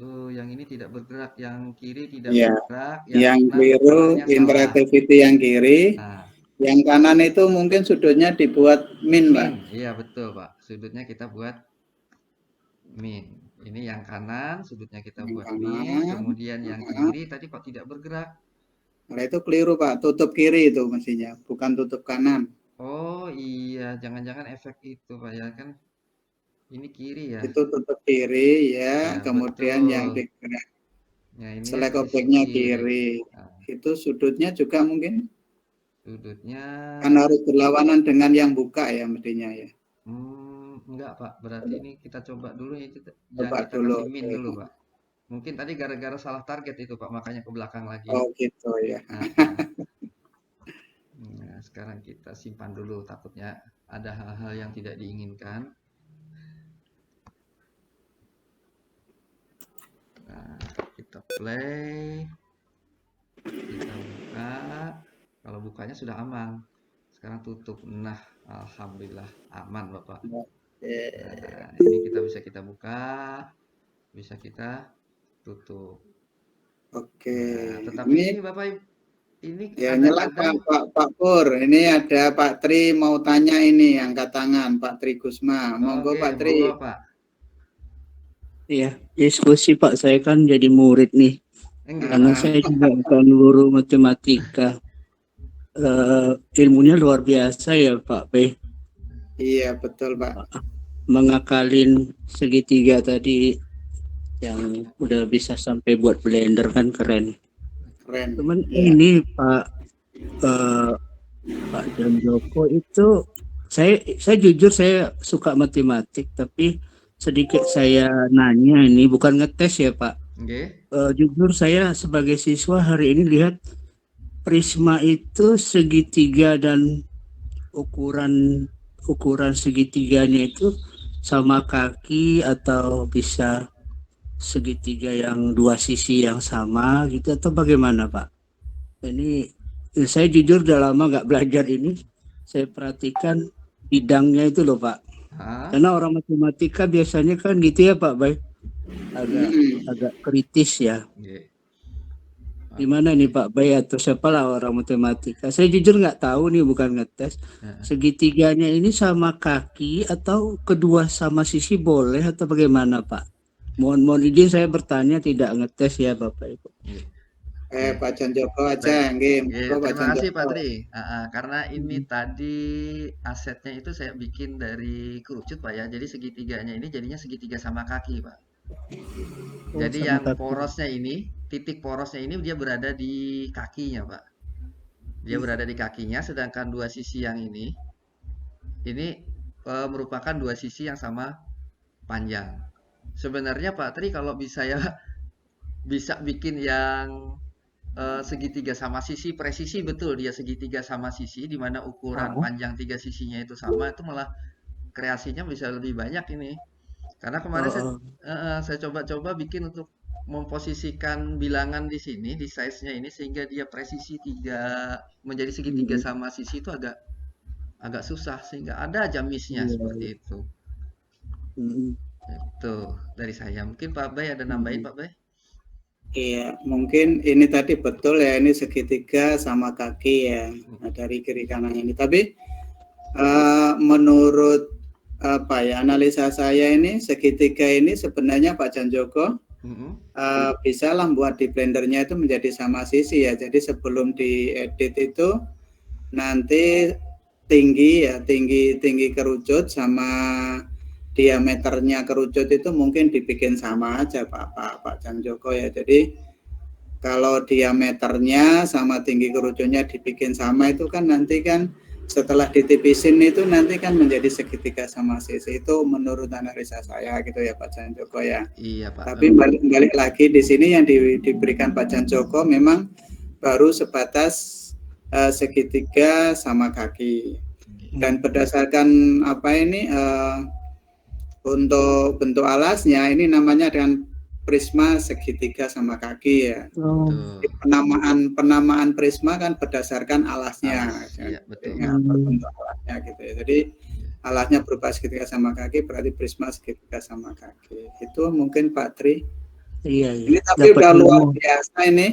Tuh, yang ini tidak bergerak, yang kiri tidak bergerak, yang biru interactivity yang kiri. Nah, yang kanan itu mungkin sudutnya dibuat min, Pak. Iya, betul, Pak. Sudutnya kita buat min. Ini yang kanan, sudutnya kita buat min. Kemudian yang kiri tadi kok tidak bergerak. Nah, itu keliru, Pak. Tutup kiri itu mestinya, bukan tutup kanan. Oh iya, jangan-jangan efek itu, Pak, ya kan? Ini kiri ya. Itu tutup kiri ya, kemudian betul. Yang digerak. Ya, ini select objeknya kiri. Nah. Itu sudutnya juga mungkin. Sudutnya kan harus berlawanan dengan yang buka ya mestinya ya. Enggak, Pak. Berarti ini kita coba dulu ya. Jangan kita kasih min dulu, Pak. Mungkin tadi gara-gara salah target itu, Pak, makanya ke belakang lagi. Oh, gitu ya. Nah, sekarang kita simpan dulu, takutnya ada hal-hal yang tidak diinginkan. Nah, kita play, kita buka. Kalau bukanya sudah aman, sekarang tutup. Nah, alhamdulillah aman, Bapak. Nah, ini kita buka, bisa kita tutup. Oke. Nah, tetapi ini Bapak ini ya nyala Pak Pur. Ini ada Pak Tri mau tanya ini, angkat tangan Pak Tri Gusma. Monggo Pak Tri. Monggo, Pak. Iya, diskusi Pak, saya kan jadi murid nih. Karena saya juga bukan guru matematika. Ilmunya luar biasa ya Pak P. Iya betul Pak. Mengakalin segitiga tadi yang udah bisa sampai buat blender kan keren. Keren. Cuman ini Pak Janjoko itu saya jujur saya suka matematik, tapi sedikit saya nanya, ini bukan ngetes ya Pak. Okay. Jujur saya sebagai siswa hari ini lihat prisma itu segitiga dan ukuran segitiganya itu sama kaki atau bisa segitiga yang dua sisi yang sama gitu atau bagaimana Pak? Ini saya jujur udah lama nggak belajar ini, saya perhatikan bidangnya itu loh Pak. Karena orang matematika biasanya kan gitu ya Pak, baik agak kritis ya. Gimana nih Pak Bay atau siapalah orang matematika? Saya jujur nggak tahu nih, bukan ngetes. Segitiganya ini sama kaki atau kedua sama sisi boleh atau bagaimana Pak? Mohon izin saya bertanya, tidak ngetes ya Bapak Ibu. Pak Jan Joko aja, nggih. Monggo Pak Terima Jan kasih Pak Joko. Tri. Karena ini tadi asetnya itu saya bikin dari kerucut Pak ya. Jadi segitiganya ini jadinya segitiga sama kaki Pak. Oh, Jadi sama yang kaki. porosnya ini, titik porosnya ini dia berada di kakinya Pak. Dia berada di kakinya, sedangkan dua sisi yang ini merupakan dua sisi yang sama panjang. Sebenarnya Pak Tri kalau bisa ya bisa bikin yang segitiga sama sisi, presisi betul dia segitiga sama sisi, di mana ukuran Ah, panjang tiga sisinya itu sama, itu malah kreasinya bisa lebih banyak ini. Karena kemarin oh, saya coba-coba bikin untuk memposisikan bilangan di sini, di size-nya ini sehingga dia presisi menjadi segitiga mm, sama sisi itu agak agak susah sehingga ada aja miss-nya iya, seperti iya. itu. Mm, Itu dari saya. Mungkin Pak Bay ada nambahin mm. Pak Bay? Iya, mungkin ini tadi betul ya, ini segitiga sama kaki ya, Mm, dari kiri kanan ini. Tapi menurut apa ya analisa saya ini segitiga ini sebenarnya Pak Jan Joko mm-mm. bisa lah buat di blendernya itu menjadi sama sisi ya. Jadi sebelum diedit itu nanti tinggi kerucut sama diameternya kerucut itu mungkin dibikin sama aja Pak Jan Joko ya. Jadi kalau diameternya sama tinggi kerucutnya dibikin sama itu kan nanti kan setelah ditipisin itu nanti kan menjadi segitiga sama sisi, itu menurut analisa saya gitu ya Pak Jan Joko ya. Iya Pak. Tapi balik lagi di sini yang diberikan Pak Jan Joko memang baru sebatas segitiga sama kaki. Dan berdasarkan apa ini untuk bentuk alasnya ini namanya dengan prisma segitiga sama kaki ya. Oh, Betul. Penamaan prisma kan berdasarkan alasnya, Alas, iya betul. ya, berbentuk alasnya gitu ya. Jadi alasnya berupa segitiga sama kaki, berarti prisma segitiga sama kaki. Itu mungkin Pak Tri. iya, iya. Ini tapi Dapat udah luar ilmu. biasa ini.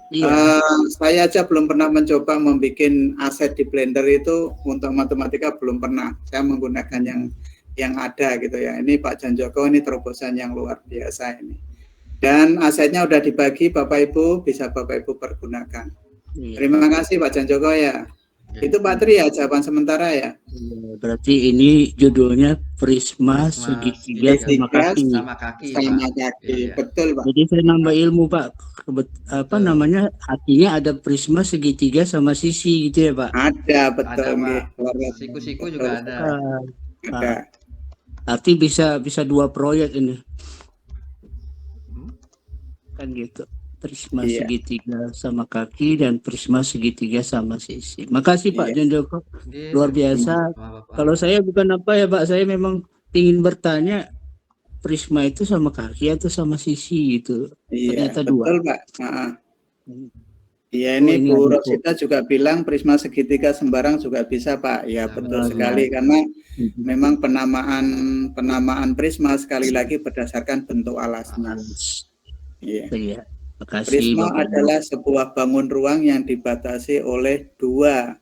Iya. Saya aja belum pernah mencoba membuat aset di Blender itu untuk matematika, belum pernah. Saya menggunakan yang ada gitu ya. Ini Pak Jan Joko ini terobosan yang luar biasa ini. Dan asetnya udah dibagi Bapak Ibu, bisa Bapak Ibu pergunakan. Iya. Terima kasih Pak Jan Joko ya. Oke. Itu Pak Tri ya jawaban sementara ya. Iya, berarti ini judulnya prisma Prisma segitiga sama Segitiga kaki. sama kaki sama Pak. kaki, Iya. betul Pak. Jadi saya nambah ilmu Pak. Apa Betul. namanya? Artinya ada prisma segitiga sama sisi gitu ya Pak. Ada betul Ada nggih. Pak. Siku-siku juga ada. Ah, Ada. Arti bisa 2 proyek ini. Hmm? Kan gitu. Prisma Iya. segitiga sama kaki dan prisma segitiga sama sisi. Makasih Pak Iya. Jan Joko. Oke, Luar biasa. Pak. Kalau saya bukan apa ya Pak, saya memang ingin bertanya prisma itu sama kaki atau sama sisi gitu. Iya, Ternyata betul 2. Pak. Iya, Oh, ini ini Bu ada Rosita juga bilang prisma segitiga sembarang juga bisa Pak. Ya, Bisa, betul betul. sekali karena Mhm. memang penamaan prisma sekali lagi berdasarkan bentuk alasnya. Alas. Iya. Iya. Makasih Prisma Bapak. adalah sebuah bangun ruang yang dibatasi oleh dua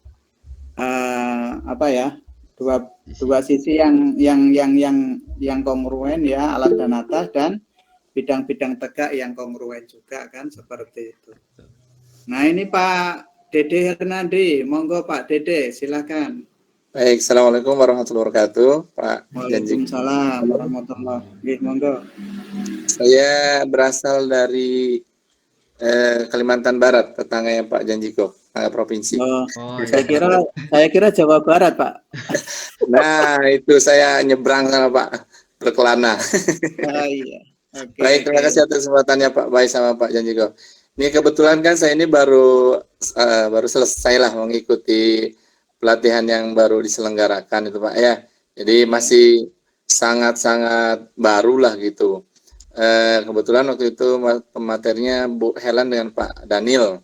dua sisi yang kongruen ya, alas dan atas, dan bidang-bidang tegak yang kongruen juga kan seperti itu. Nah ini Pak Dede Hernandi, monggo Pak Dede silakan. Baik, Assalamualaikum warahmatullahi wabarakatuh, Pak Janji. Waalaikumsalam warahmatullahi wabarakatuh. Monggo. Saya berasal dari Kalimantan Barat, tetangganya Pak Janjiko, provinsi. Oh, Iya. saya kira Jawa Barat Pak. Nah, itu saya nyebrang sama Pak, berkelana. Iya. Okay, Baik, terima kasih atas kesempatannya Pak Baik sama Pak Janjiko. Ini kebetulan kan saya ini baru selesai lah mengikuti pelatihan yang baru diselenggarakan itu Pak ya. Jadi masih sangat-sangat baru lah gitu. Kebetulan waktu itu pematerinya Bu Helen dengan Pak Daniel.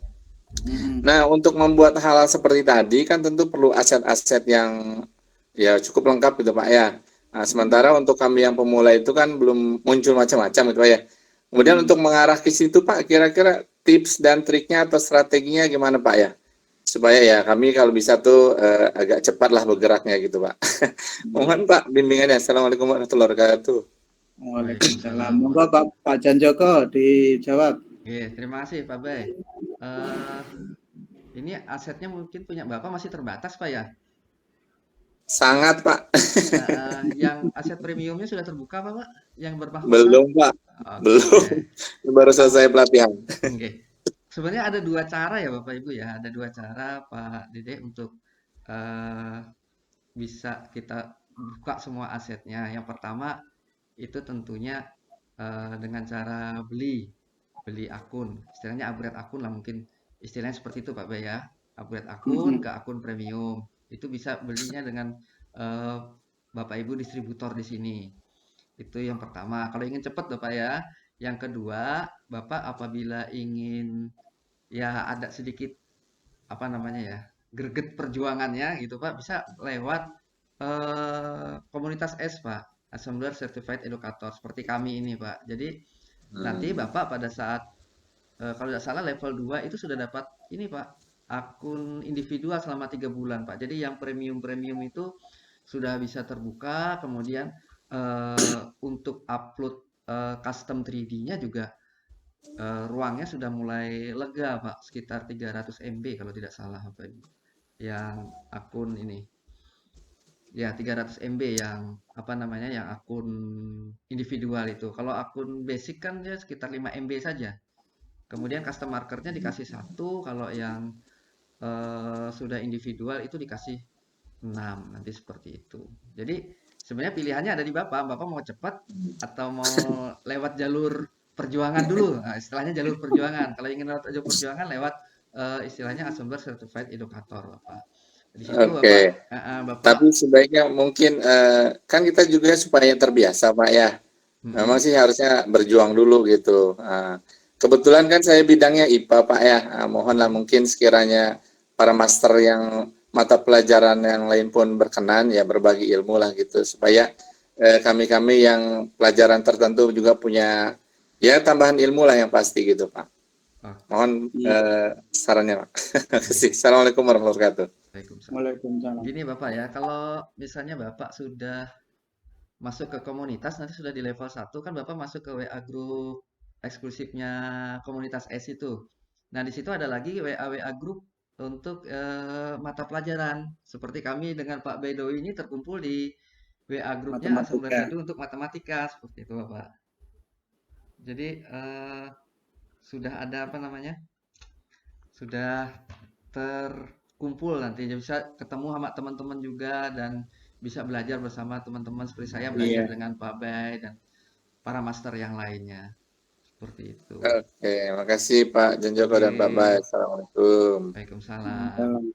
Nah, untuk membuat hal seperti tadi kan tentu perlu aset-aset yang ya cukup lengkap gitu Pak ya. Nah, sementara untuk kami yang pemula itu kan belum muncul macam-macam gitu Pak ya. Kemudian untuk mengarah ke situ Pak, kira-kira tips dan triknya atau strateginya gimana Pak ya? Supaya ya kami kalau bisa tuh agak cepatlah bergeraknya gitu Pak. Mohon Pak bimbingannya. Assalamualaikum warahmatullahi wabarakatuh. Waalaikumsalam. Monggo Pak Jan Joko dijawab. Oke, terima kasih Pak Bay. ini asetnya mungkin punya Bapak masih terbatas, Pak ya? Sangat, Pak. Yang aset premiumnya sudah terbuka, Pak? Yang bermahkota? Belum, Pak. Oke. Belum. Baru selesai pelatihan. Oke. Sebenarnya ada 2 cara ya Bapak Ibu ya. Ada 2 cara Pak Dede untuk bisa kita buka semua asetnya. Yang pertama itu tentunya dengan cara beli akun. Istilahnya upgrade akun lah mungkin. Istilahnya seperti itu Pak Bay ya. Upgrade akun ke akun premium. Itu bisa belinya dengan Bapak Ibu distributor di sini. Itu yang pertama. Kalau ingin cepat Bapak ya. Yang kedua, Bapak apabila ingin ya ada sedikit apa namanya ya, greget perjuangannya gitu Pak, bisa lewat komunitas S Pak, Assembler Certified Educator seperti kami ini Pak. Jadi nanti Bapak pada saat kalau tidak salah level 2 itu sudah dapat ini Pak, akun individual selama 3 bulan Pak. Jadi yang premium itu sudah bisa terbuka, kemudian untuk upload custom 3D-nya juga ruangnya sudah mulai lega Pak, sekitar 300 MB kalau tidak salah Bapak Ibu. Yang akun ini. Ya 300 MB yang apa namanya yang akun individual itu. Kalau akun basic kan ya sekitar 5 MB saja. Kemudian custom markernya dikasih 1, kalau yang sudah individual itu dikasih 6, nanti seperti itu. Jadi sebenarnya pilihannya ada di Bapak. Bapak mau cepat atau mau lewat jalur perjuangan dulu. Nah, istilahnya jalur perjuangan. Kalau ingin lewat jalur perjuangan lewat istilahnya Assembler Certified Educator, Bapak. Di situ Oke. Bapak Tapi sebaiknya mungkin kan kita juga supaya terbiasa, Pak ya. Memang sih harusnya berjuang dulu gitu. Kebetulan kan saya bidangnya IPA, Pak ya. Mohonlah mungkin sekiranya para master yang mata pelajaran yang lain pun berkenan ya berbagi ilmu lah gitu supaya kami-kami yang pelajaran tertentu juga punya ya tambahan ilmu lah yang pasti gitu Pak. Mohon sarannya Pak. Assalamualaikum warahmatullahi wabarakatuh. Waalaikumsalam. Gini Bapak ya, kalau misalnya Bapak sudah masuk ke komunitas, nanti sudah di level 1 kan Bapak masuk ke WA group eksklusifnya komunitas S itu. Nah, di situ ada lagi WA group untuk mata pelajaran. Seperti kami dengan Pak Bedowi ini terkumpul di WA grupnya Assembler Edu untuk matematika seperti itu Bapak. Jadi sudah ada apa namanya? Sudah terkumpul nanti bisa ketemu sama teman-teman juga dan bisa belajar bersama teman-teman seperti saya belajar dengan Pak Bay dan para master yang lainnya. Seperti itu. Oke, makasih Pak Janjoko dan Pak Bay. Assalamualaikum. Waalaikumsalam.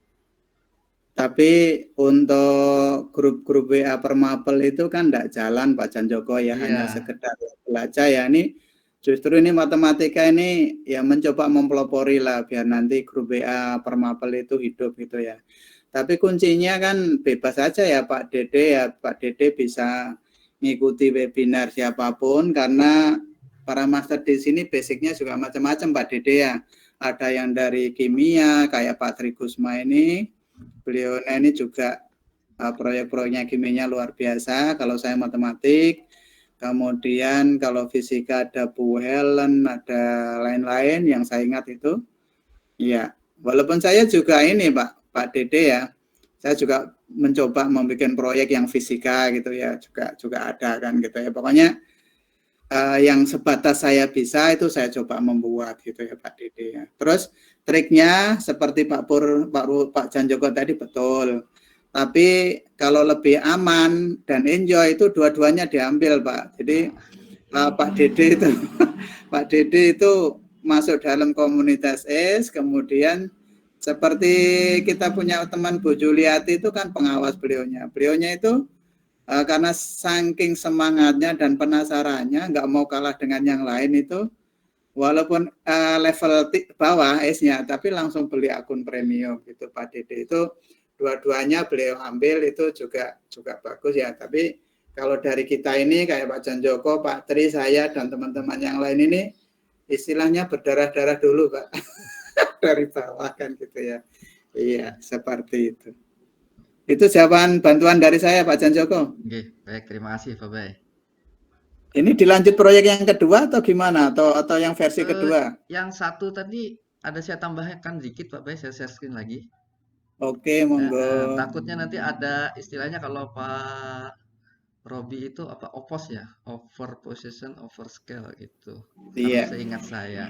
Tapi untuk grup-grup WA Permapel itu kan tidak jalan Pak Janjoko ya, hanya sekedar belajar ya. Ini justru ini matematika ini ya mencoba mempelopori lah biar nanti grup WA Permapel itu hidup gitu ya. Tapi kuncinya kan bebas saja ya Pak Dede ya. Pak Dede bisa ngikuti webinar siapapun karena para master di sini basicnya juga macam-macam Pak Dede ya. Ada yang dari kimia kayak Pak Trigusma ini. Beliau ini juga proyek-proyeknya kimianya luar biasa. Kalau saya matematik, kemudian kalau fisika ada Bu Helen, ada lain-lain yang saya ingat itu. Ya, walaupun saya juga ini Pak Dede ya, saya juga mencoba membuat proyek yang fisika gitu ya, juga ada kan gitu ya. Pokoknya yang sebatas saya bisa itu saya coba membuat gitu ya Pak Dede ya. Terus triknya seperti Pak Janjoko tadi betul. Tapi kalau lebih aman dan enjoy itu dua-duanya diambil Pak. Jadi Pak Dede itu masuk dalam komunitas S, kemudian seperti kita punya teman Bu Juliati itu kan pengawas beliaunya. Beliaunya itu karena saking semangatnya dan penasarannya nggak mau kalah dengan yang lain itu walaupun level bawah S-nya tapi langsung beli akun premium gitu Pak Dede. Itu dua-duanya beliau ambil itu juga bagus ya. Tapi kalau dari kita ini kayak Pak Janjoko, Pak Tri, saya dan teman-teman yang lain ini istilahnya berdarah-darah dulu Pak dari bawah kan gitu ya. Iya seperti itu. Itu jawaban bantuan dari saya Pak Janjoko. Oke, baik, terima kasih Pak Bay. Ini dilanjut proyek yang kedua atau gimana? Atau yang versi kedua? Yang satu tadi ada saya tambahkan dikit Pak Bay, saya share screen lagi. Oke, monggo. Takutnya nanti ada istilahnya kalau Pak Robi itu apa opos ya, over position, over scale gitu. Kalau Iya. seingat saya.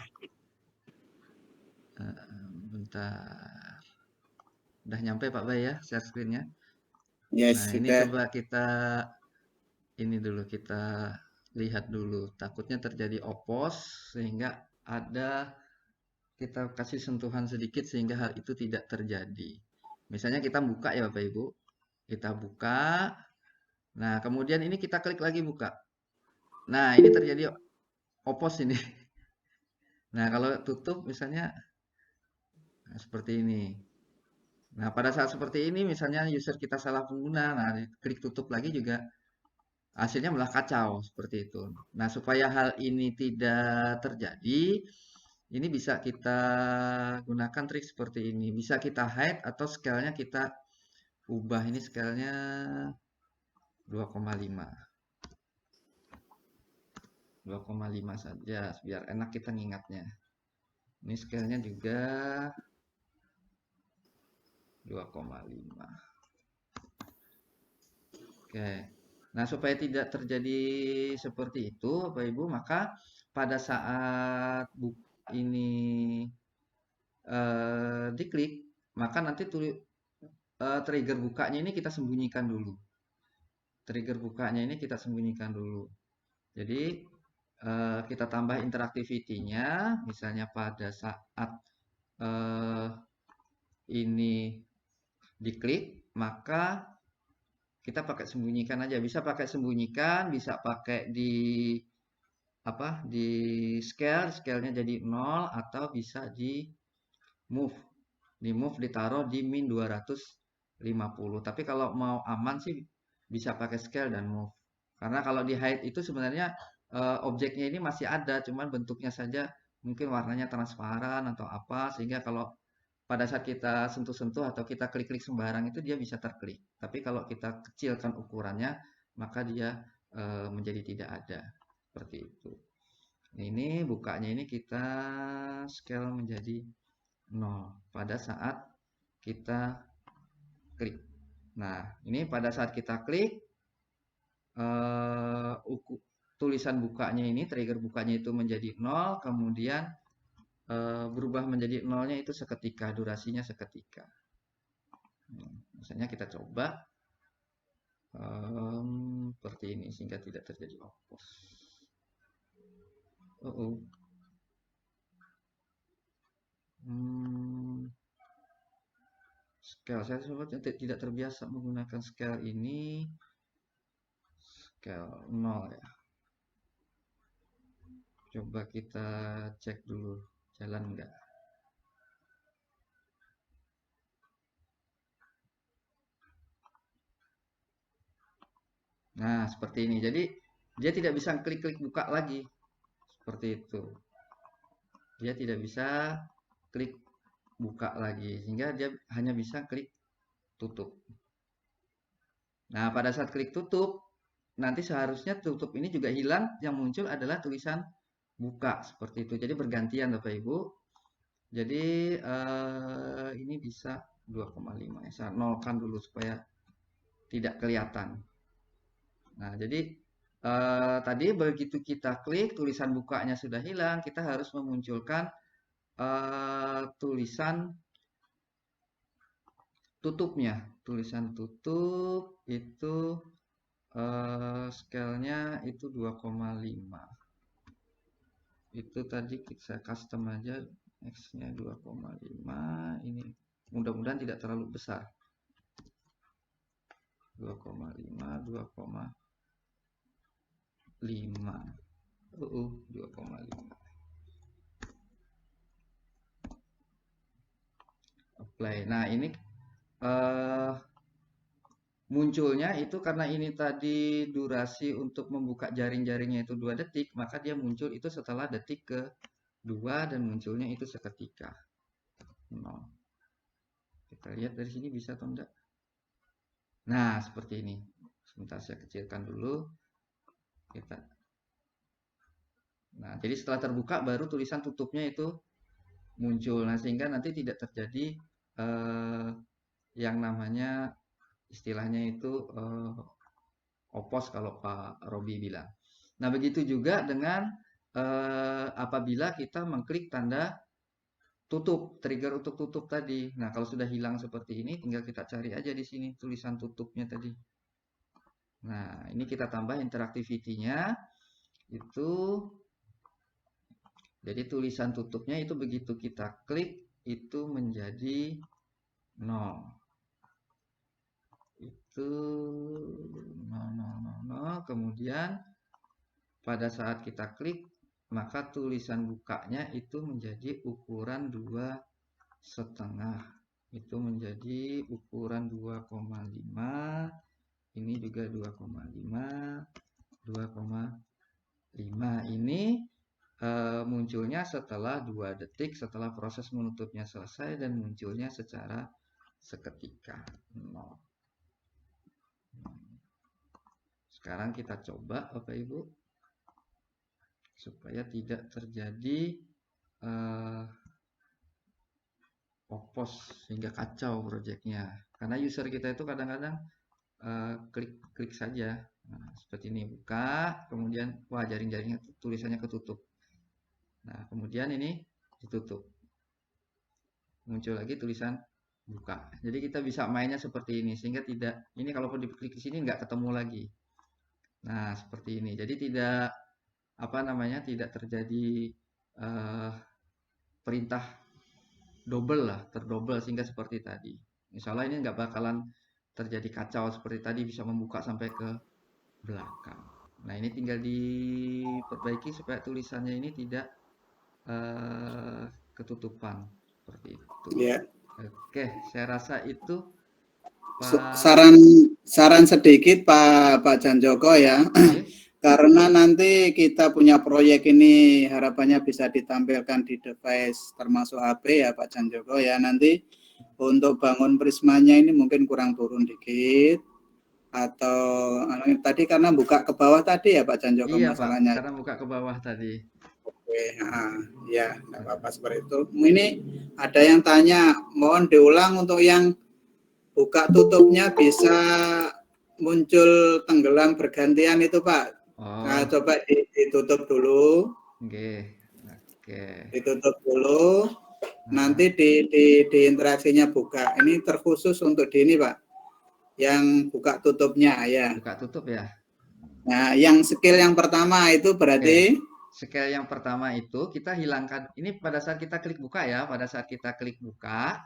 Bentar. Udah nyampe Pak Bay ya share screen-nya. Yes, Nah, ini sudah. coba kita ini dulu kita lihat dulu. Takutnya terjadi opos sehingga ada kita kasih sentuhan sedikit sehingga hal itu tidak terjadi. Misalnya kita buka ya Bapak Ibu. Kita buka. Nah, kemudian ini kita klik lagi buka. Nah, ini terjadi opos ini. Nah, kalau tutup misalnya seperti ini. Nah, pada saat seperti ini misalnya user kita salah pengguna, nah klik tutup lagi juga hasilnya malah kacau seperti itu. Nah, supaya hal ini tidak terjadi, ini bisa kita gunakan trik seperti ini. Bisa kita hide atau scale-nya kita ubah. Ini scale-nya 2,5. 2,5 saja biar enak kita ngingatnya. Ini scale-nya juga 2,5. Oke. Nah, supaya tidak terjadi seperti itu, Bapak Ibu, maka pada saat ini diklik, maka nanti trigger bukanya ini kita sembunyikan dulu. Trigger bukanya ini kita sembunyikan dulu. Jadi kita tambah interactivity-nya, misalnya pada saat ini diklik, maka kita pakai sembunyikan aja. Bisa pakai sembunyikan, bisa pakai di apa? Di scale, scale-nya jadi 0 atau bisa di move. Di move ditaruh di min 250. Tapi kalau mau aman sih bisa pakai scale dan move. Karena kalau di hide itu sebenarnya objeknya ini masih ada, cuman bentuknya saja mungkin warnanya transparan atau apa, sehingga kalau pada saat kita sentuh-sentuh atau kita klik-klik sembarang itu dia bisa terklik. Tapi kalau kita kecilkan ukurannya, maka dia menjadi tidak ada. Seperti itu. Ini bukanya ini kita scale menjadi 0 pada saat kita klik. Nah, ini pada saat kita klik, tulisan bukanya ini, trigger bukanya itu menjadi 0, kemudian berubah menjadi 0-nya itu seketika, durasinya seketika. Misalnya kita coba seperti ini sehingga tidak terjadi opos. Scale, saya sebetulnya tidak terbiasa menggunakan scale ini. Scale 0 ya. Coba kita cek dulu jalan enggak. Nah, seperti ini. Jadi, dia tidak bisa klik-klik buka lagi. Seperti itu. Dia tidak bisa klik buka lagi. Sehingga dia hanya bisa klik tutup. Nah, pada saat klik tutup, nanti seharusnya tutup ini juga hilang. Yang muncul adalah tulisan buka. Seperti itu. Jadi, bergantian Bapak Ibu. Jadi, ini bisa 2,5. Saya nolkan dulu supaya tidak kelihatan. Nah, jadi tadi begitu kita klik, tulisan bukanya sudah hilang, kita harus memunculkan tulisan tutupnya. Tulisan tutup itu scale-nya itu 2,5. Itu tadi kita custom aja, X-nya 2,5. Ini mudah-mudahan tidak terlalu besar. 2,5, 2,5. 2,5. Apply. Nah, ini munculnya itu karena ini tadi durasi untuk membuka jaring-jaringnya itu 2 detik, maka dia muncul itu setelah detik ke-2 dan munculnya itu seketika. 0. Kita lihat dari sini bisa atau enggak. Nah, seperti ini. Sebentar saya kecilkan dulu. Nah, jadi setelah terbuka baru tulisan tutupnya itu muncul. Nah, sehingga nanti tidak terjadi yang namanya istilahnya itu opos kalau Pak Robi bilang. Nah, begitu juga dengan apabila kita mengklik tanda tutup, trigger untuk tutup tadi. Nah, kalau sudah hilang seperti ini, tinggal kita cari aja di sini tulisan tutupnya tadi. Nah, ini kita tambah interactivity-nya itu. Jadi tulisan tutupnya itu begitu kita klik itu menjadi 0. Itu 0. Kemudian pada saat kita klik maka tulisan bukanya itu menjadi ukuran 2,5. Itu menjadi ukuran 2,5. Ini juga 2,5. 2,5 ini munculnya setelah 2 detik setelah proses menutupnya selesai dan munculnya secara seketika 0. Sekarang kita coba Bapak Ibu supaya tidak terjadi opos sehingga kacau proyeknya, karena user kita itu kadang-kadang klik saja. Nah, seperti ini buka, kemudian wah jaring-jaringnya tulisannya ketutup. Nah, kemudian ini ditutup. Muncul lagi tulisan buka. Jadi kita bisa mainnya seperti ini sehingga tidak, ini kalau diklik di sini nggak ketemu lagi. Nah, seperti ini. Jadi tidak tidak terjadi perintah double lah, terdouble sehingga seperti tadi. Insya Allah ini nggak bakalan terjadi kacau seperti tadi, bisa membuka sampai ke belakang. Nah, ini tinggal diperbaiki supaya tulisannya ini tidak ketutupan seperti itu. Ya. Oke, saya rasa itu saran sedikit Pak Janjoko ya. Karena nanti kita punya proyek ini harapannya bisa ditampilkan di device termasuk HP ya Pak Janjoko ya. Nanti untuk bangun prismanya ini mungkin kurang turun dikit atau tadi karena buka ke bawah tadi ya Pak Janjoko iya, masalahnya. Pak, karena buka ke bawah tadi. Oke, ya nggak apa-apa seperti itu. Ini ada yang tanya, mohon diulang untuk yang buka tutupnya bisa muncul tenggelam bergantian itu Pak. Nah, coba ditutup dulu. Oke. Ditutup dulu. Nanti di interaksinya buka. Ini terkhusus untuk di ini Pak. Yang buka tutupnya ya. Buka tutup ya. Nah, yang skill yang pertama itu berarti skill yang pertama itu kita hilangkan. Ini pada saat kita klik buka ya. Pada saat kita klik buka.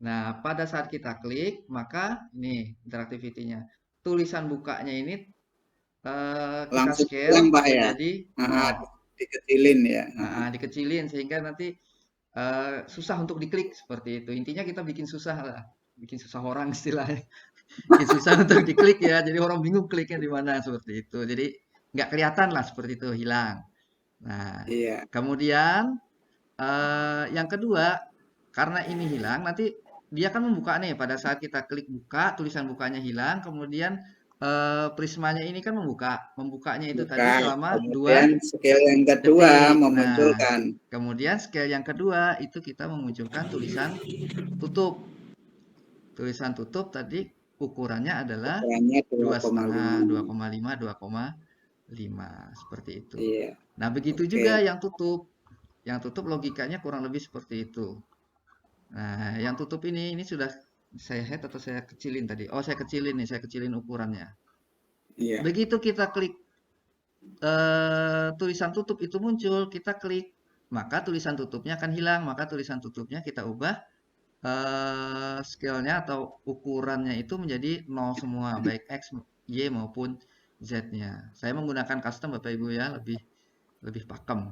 Nah, pada saat kita klik, maka ini interactivity-nya. Tulisan bukanya ini kita scale Pak, ya? jadi dikecilin ya. Dikecilin sehingga nanti susah untuk diklik seperti itu. Intinya kita bikin susah lah, bikin susah orang istilahnya. Bikin susah untuk diklik ya. Jadi orang bingung kliknya di mana seperti itu. Jadi nggak kelihatan lah seperti itu, hilang. Nah, kemudian yang kedua, karena ini hilang, nanti dia akan membuka nih pada saat kita klik buka, tulisan bukanya hilang, kemudian prismanya ini kan membukanya itu tadi selama 2 skill yang kedua detik. memunculkan. Nah, kemudian skill yang kedua itu kita memunculkan tulisan tutup. Tulisan tutup tadi ukurannya adalah 2,5, 2,5 seperti itu. Nah, begitu juga yang tutup. Yang tutup logikanya kurang lebih seperti itu. Nah, yang tutup ini sudah saya head atau saya kecilin tadi? Oh, saya kecilin nih, saya kecilin ukurannya. Begitu kita klik tulisan tutup itu muncul, kita klik, maka tulisan tutupnya akan hilang. Maka tulisan tutupnya kita ubah scale-nya atau ukurannya itu menjadi 0 semua, baik X, Y maupun Z-nya. Saya menggunakan custom Bapak Ibu ya, lebih pakem.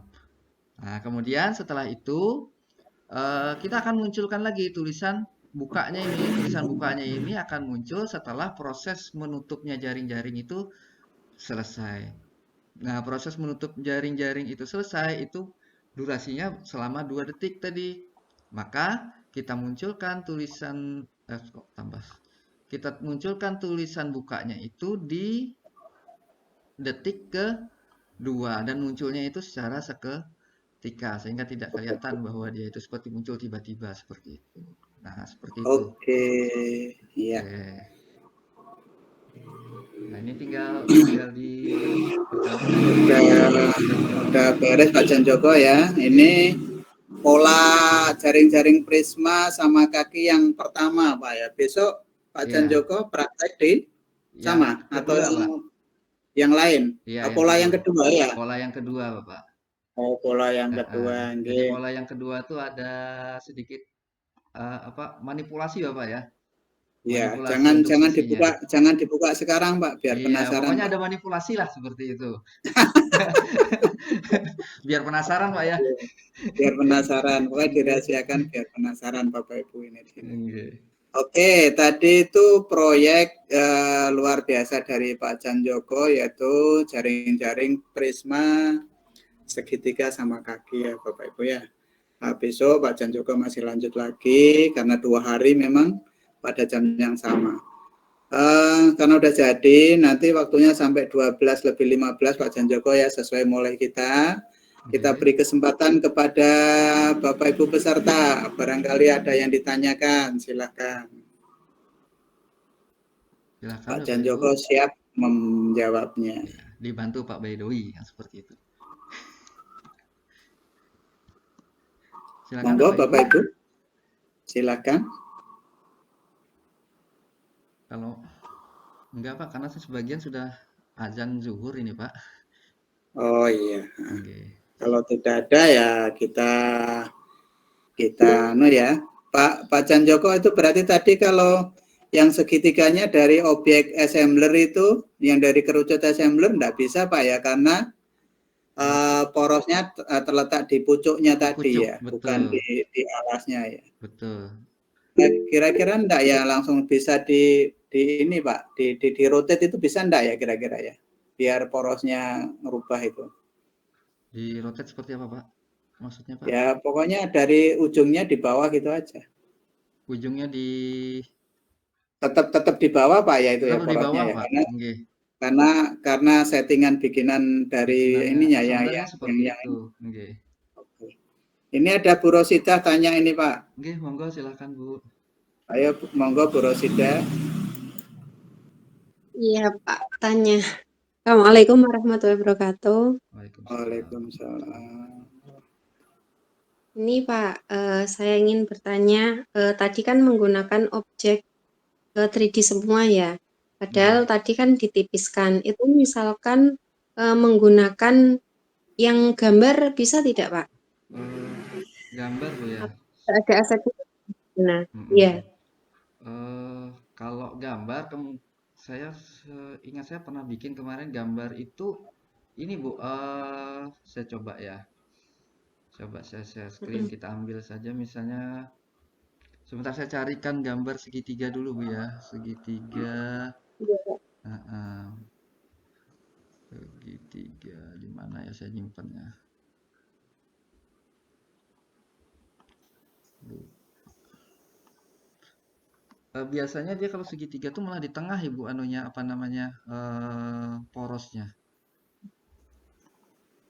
Nah, kemudian setelah itu kita akan munculkan lagi tulisan bukanya ini. Tulisan bukanya ini akan muncul setelah proses menutupnya jaring-jaring itu selesai. Nah, proses menutup jaring-jaring itu selesai, itu durasinya selama 2 detik tadi. Maka kita munculkan tulisan kita munculkan tulisan bukanya itu di detik ke-2 dan munculnya itu secara ketika sehingga tidak kelihatan bahwa dia itu seperti muncul tiba-tiba seperti itu. Nah, seperti itu. Oke, iya. Oke. Nah, ini tinggal dipertahankan aja. Udah beres Pak Janjoko ya. Ini pola jaring-jaring prisma sama kaki yang pertama Pak ya. Besok Pak Iya. Janjoko praktek di Yang sama atau kedua, Pak. yang lain. Iya, Pola yang kedua ya. Pola yang kedua, Bapak. Oh, pola yang kedua. Jadi pola yang kedua tuh ada sedikit manipulasi Bapak ya. Ya, Manipulasi untuk sisinya. jangan dibuka sekarang Pak, biar Iya, penasaran. pokoknya Pak. ada manipulasi lah seperti itu. Biar penasaran Pak ya. Biar penasaran, pokoknya dirahasiakan biar penasaran Bapak Ibu ini. Okay. Oke, tadi itu proyek luar biasa dari Pak Janjoko, yaitu jaring-jaring prisma segitiga sama kaki ya Bapak Ibu ya. Nah, besok Pak Janjoko masih lanjut lagi karena 2 hari memang pada jam yang sama. Karena udah jadi, nanti waktunya sampai 12:15 Pak Janjoko ya, sesuai mulai kita. Kita beri kesempatan kepada Bapak Ibu peserta. Barangkali ada yang ditanyakan, silakan. Pak Janjoko siap menjawabnya. Ya, dibantu Pak Baidowi yang seperti itu. Silakan Monggo Bapak Ibu. Silakan. Kalau enggak Pak, karena sebagian sudah azan zuhur ini Pak. Oh iya. Okay. Kalau tidak ada ya kita ya. Pak Janjoko itu berarti tadi kalau yang segitiganya dari objek assembler itu, yang dari kerucut assembler enggak bisa Pak ya, karena porosnya terletak di pucuknya tadi ya, betul. Bukan di alasnya ya. Betul. Kira-kira enggak ya langsung bisa di ini Pak, di rotate itu bisa enggak ya kira-kira ya, biar porosnya ngerubah itu. Di rotate seperti apa Pak? Maksudnya Pak? Ya pokoknya dari ujungnya di bawah gitu aja. Ujungnya tetap di bawah Pak ya itu tetap ya porosnya ya, Pak. Karena settingan bikinan dari ininya ya seperti itu. Okay. Ini ada Bu Rosida tanya ini Pak. Oke, monggo silahkan Bu. Ayo monggo Bu Rosida. Iya Pak, tanya. Assalamualaikum warahmatullahi wabarakatuh. Waalaikumsalam. Ini Pak, saya ingin bertanya, tadi kan menggunakan objek 3D semua ya, padahal tadi kan ditipiskan, itu misalkan menggunakan yang gambar bisa tidak Pak? Gambar Bu ya? Ada asetnya, nah, iya. Kalau gambar, ingat saya pernah bikin kemarin gambar itu, ini Bu, saya coba ya. Coba saya share screen, kita ambil saja misalnya, sebentar saya carikan gambar segitiga dulu Bu ya, segitiga. Segitiga, di mana ya saya nyimpannya? Biasanya dia kalau segitiga tuh malah di tengah Ibu porosnya.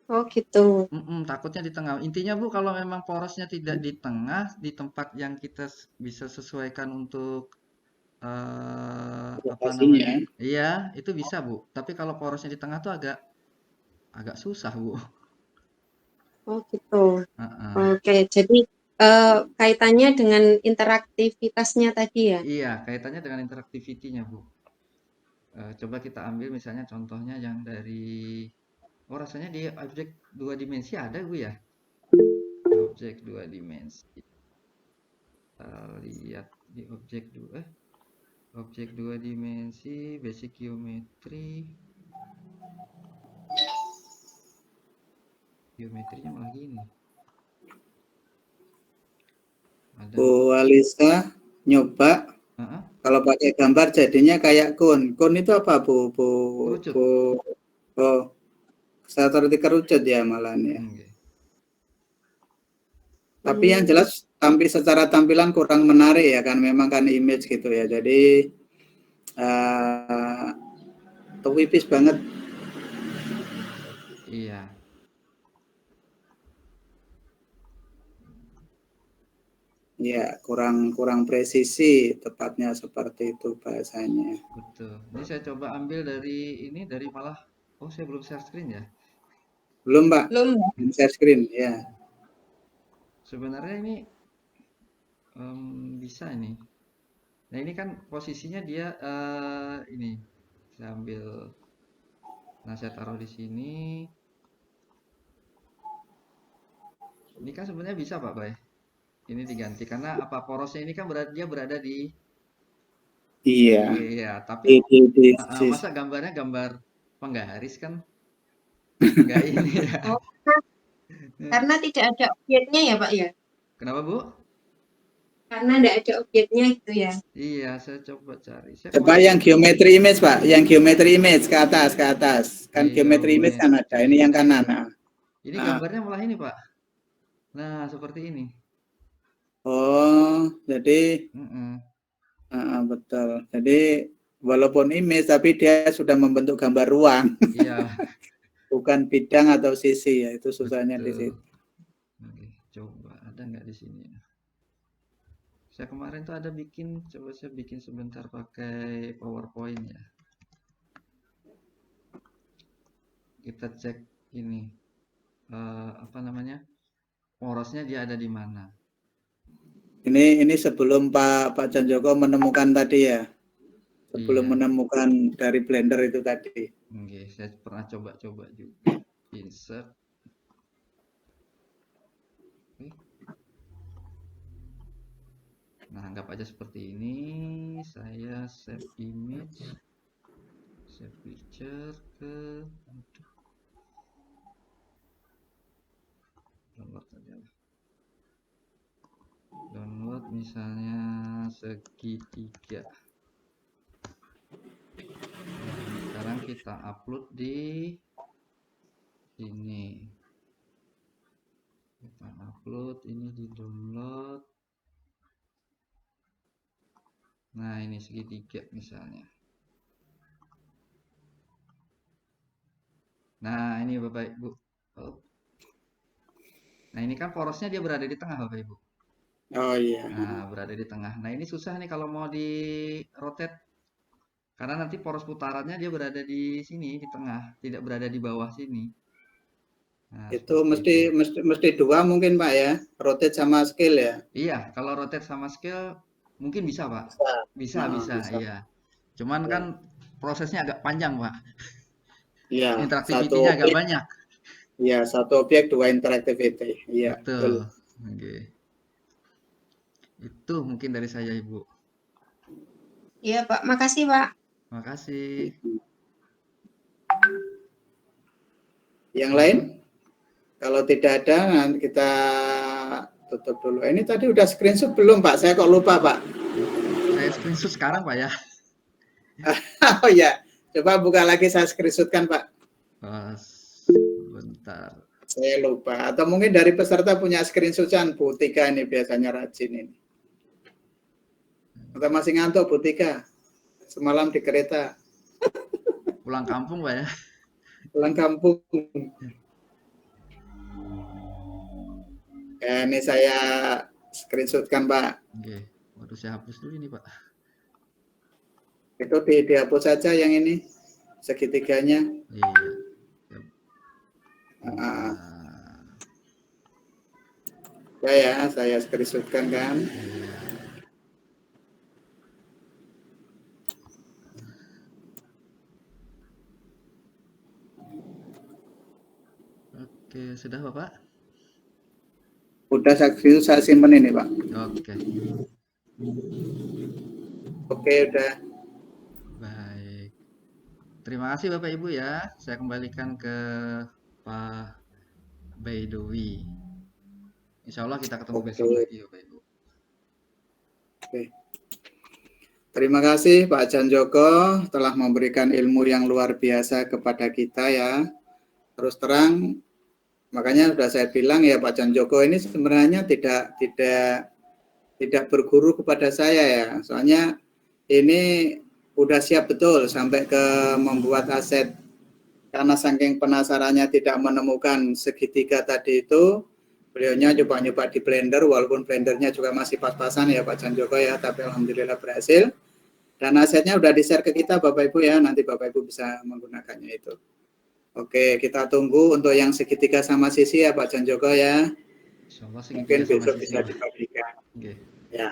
Oh gitu. Takutnya di tengah. Intinya Bu, kalau memang porosnya tidak di tengah, di tempat yang kita bisa sesuaikan untuk iya, itu bisa Bu. Tapi kalau porosnya di tengah tuh agak susah Bu. Oh gitu. Oke, jadi kaitannya dengan interaktivitasnya tadi ya? Iya, kaitannya dengan interaktivitinya Bu. Coba kita ambil misalnya contohnya yang dari rasanya di objek 2 dimensi ada Bu ya? Objek 2 dimensi. Kita lihat di objek 2 dimensi, basic geometry. Geometrinya malah gini. Bu Alisa nyoba. Kalau pakai gambar jadinya kayak kun. Kun itu apa Bu? Seperti kerucut ya malahnya. Tapi yang jelas secara tampilan kurang menarik ya kan, memang kan image gitu ya. Jadi tipis banget. Iya. Ya, kurang presisi, tepatnya seperti itu bahasanya. Betul. Ini saya coba ambil dari ini, dari malah, oh saya belum share screen ya. Belum, Pak? Belum. Share screen, ya. Sebenarnya ini bisa ini. Nah ini kan posisinya dia ini, saya ambil, nah saya taruh di sini. Ini kan sebenarnya bisa Pak Bay. Ini diganti karena apa, porosnya ini kan dia berada di, Iya. iya, tapi Di masa gambarnya gambar penggaris kan enggak ini ya. Oh, karena tidak ada objeknya ya Pak ya? Kenapa Bu? Karena tidak ada objeknya gitu ya? Iya, saya coba cari. Saya Coba kemarin yang geometri image, Pak. Yang geometri image ke atas. Kan geometri image kan ada. Ini yang kanan. Nah. Ini gambarnya malah ini Pak. Nah, seperti ini. Oh, jadi betul. Jadi walaupun image, tapi dia sudah membentuk gambar ruang. Iya. Bukan bidang atau sisi ya, itu susahnya di Betul. situ. Oke, coba ada nggak di sini? Saya kemarin tuh ada bikin, coba saya bikin sebentar pakai PowerPoint ya. Kita cek ini, apa namanya, porosnya dia ada di mana. Ini sebelum Pak Janjoko menemukan tadi ya, sebelum Iya. menemukan dari Blender itu tadi. Oke, saya pernah coba-coba juga. Insert. Oke. Nah, anggap aja seperti ini. Saya save image, save picture ke, download aja lah. Download misalnya segitiga. Sekarang kita upload di sini. Kita upload ini, di download. Nah, ini segitiga misalnya. Nah, ini Bapak Ibu. Oh. Nah, ini kan porosnya dia berada di tengah Bapak Ibu. Oh iya. Nah, berada di tengah. Nah, ini susah nih kalau mau di rotate. Karena nanti poros putarannya dia berada di sini, di tengah, tidak berada di bawah sini. Nah, itu mesti dua mungkin Pak ya, rotate sama scale ya. Iya, kalau rotate sama scale mungkin bisa Pak. Bisa, iya. Cuman kan prosesnya agak panjang Pak. Iya. Interaktivitinya agak banyak. Iya, satu objek dua interactivity. Iya. Betul. Oke. Itu mungkin dari saya Ibu. Iya Pak, makasih Pak. Makasih. Yang lain? Kalau tidak ada, nanti kita tutup dulu. Ini tadi udah screenshot belum Pak? Saya kok lupa Pak. Saya screenshot sekarang Pak ya. Oh ya, coba buka lagi, saya screenshotkan Pak. Bentar. Saya lupa. Atau mungkin dari peserta punya screenshotan, Bu Tika ini biasanya rajin ini. Atau masih ngantuk Bu Tika? Semalam di kereta. Pulang kampung Pak ya. Pulang kampung. Ya, ini saya screenshotkan Pak. Oke. Waduh, saya hapus dulu ini Pak. Itu dihapus saja yang ini, segitiganya. Iya. Saya screenshotkan kan. Oke, sudah Bapak? Udah saya simpen ini Pak. Oke. Oke, udah. Baik. Terima kasih Bapak Ibu ya. Saya kembalikan ke Pak Baidowi. Insya Allah kita ketemu besok lagi Bapak Ibu. Oke. Terima kasih Pak Janjoko telah memberikan ilmu yang luar biasa kepada kita ya. Terus terang, makanya sudah saya bilang ya Pak Janjoko ini sebenarnya tidak berguru kepada saya ya. Soalnya ini udah siap betul sampai ke membuat aset, karena saking penasarannya tidak menemukan segitiga tadi itu, Beliaunya nyoba-nyoba di Blender, walaupun Blendernya juga masih pas-pasan ya Pak Janjoko ya, tapi alhamdulillah berhasil. Dan asetnya udah di-share ke kita Bapak Ibu ya, nanti Bapak Ibu bisa menggunakannya itu. Oke, kita tunggu untuk yang segitiga sama sisi ya Pak Janjoko ya. Insyaallah Mungkin segitiga sama besok sisi. bisa dibagikan. Oke. Ya,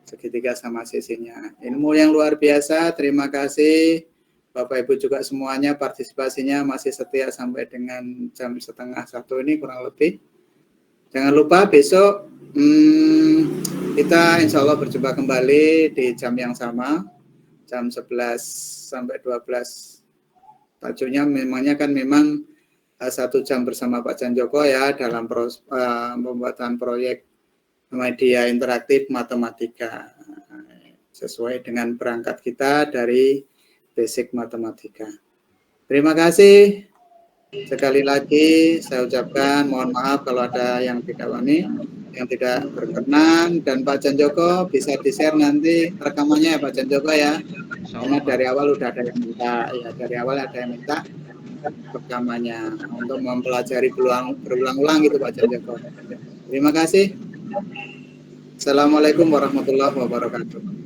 segitiga sama sisinya. Ilmu yang luar biasa, terima kasih. Bapak Ibu juga semuanya partisipasinya masih setia sampai dengan jam 12:30 ini kurang lebih. Jangan lupa besok kita insya Allah berjumpa kembali di jam yang sama, jam 11 sampai 12. Tajuknya memang 1 jam bersama Pak Janjoko ya dalam pembuatan proyek media interaktif matematika sesuai dengan berangkat kita dari basic matematika. Terima kasih. Sekali lagi saya ucapkan mohon maaf kalau ada yang tidak berkenan, dan Pak Janjoko bisa di-share nanti rekamannya ya Pak Janjoko ya. Karena dari awal udah ada yang minta, ya dari awal ada yang minta rekamannya untuk mempelajari berulang-ulang gitu Pak Janjoko. Terima kasih. Assalamualaikum warahmatullahi wabarakatuh.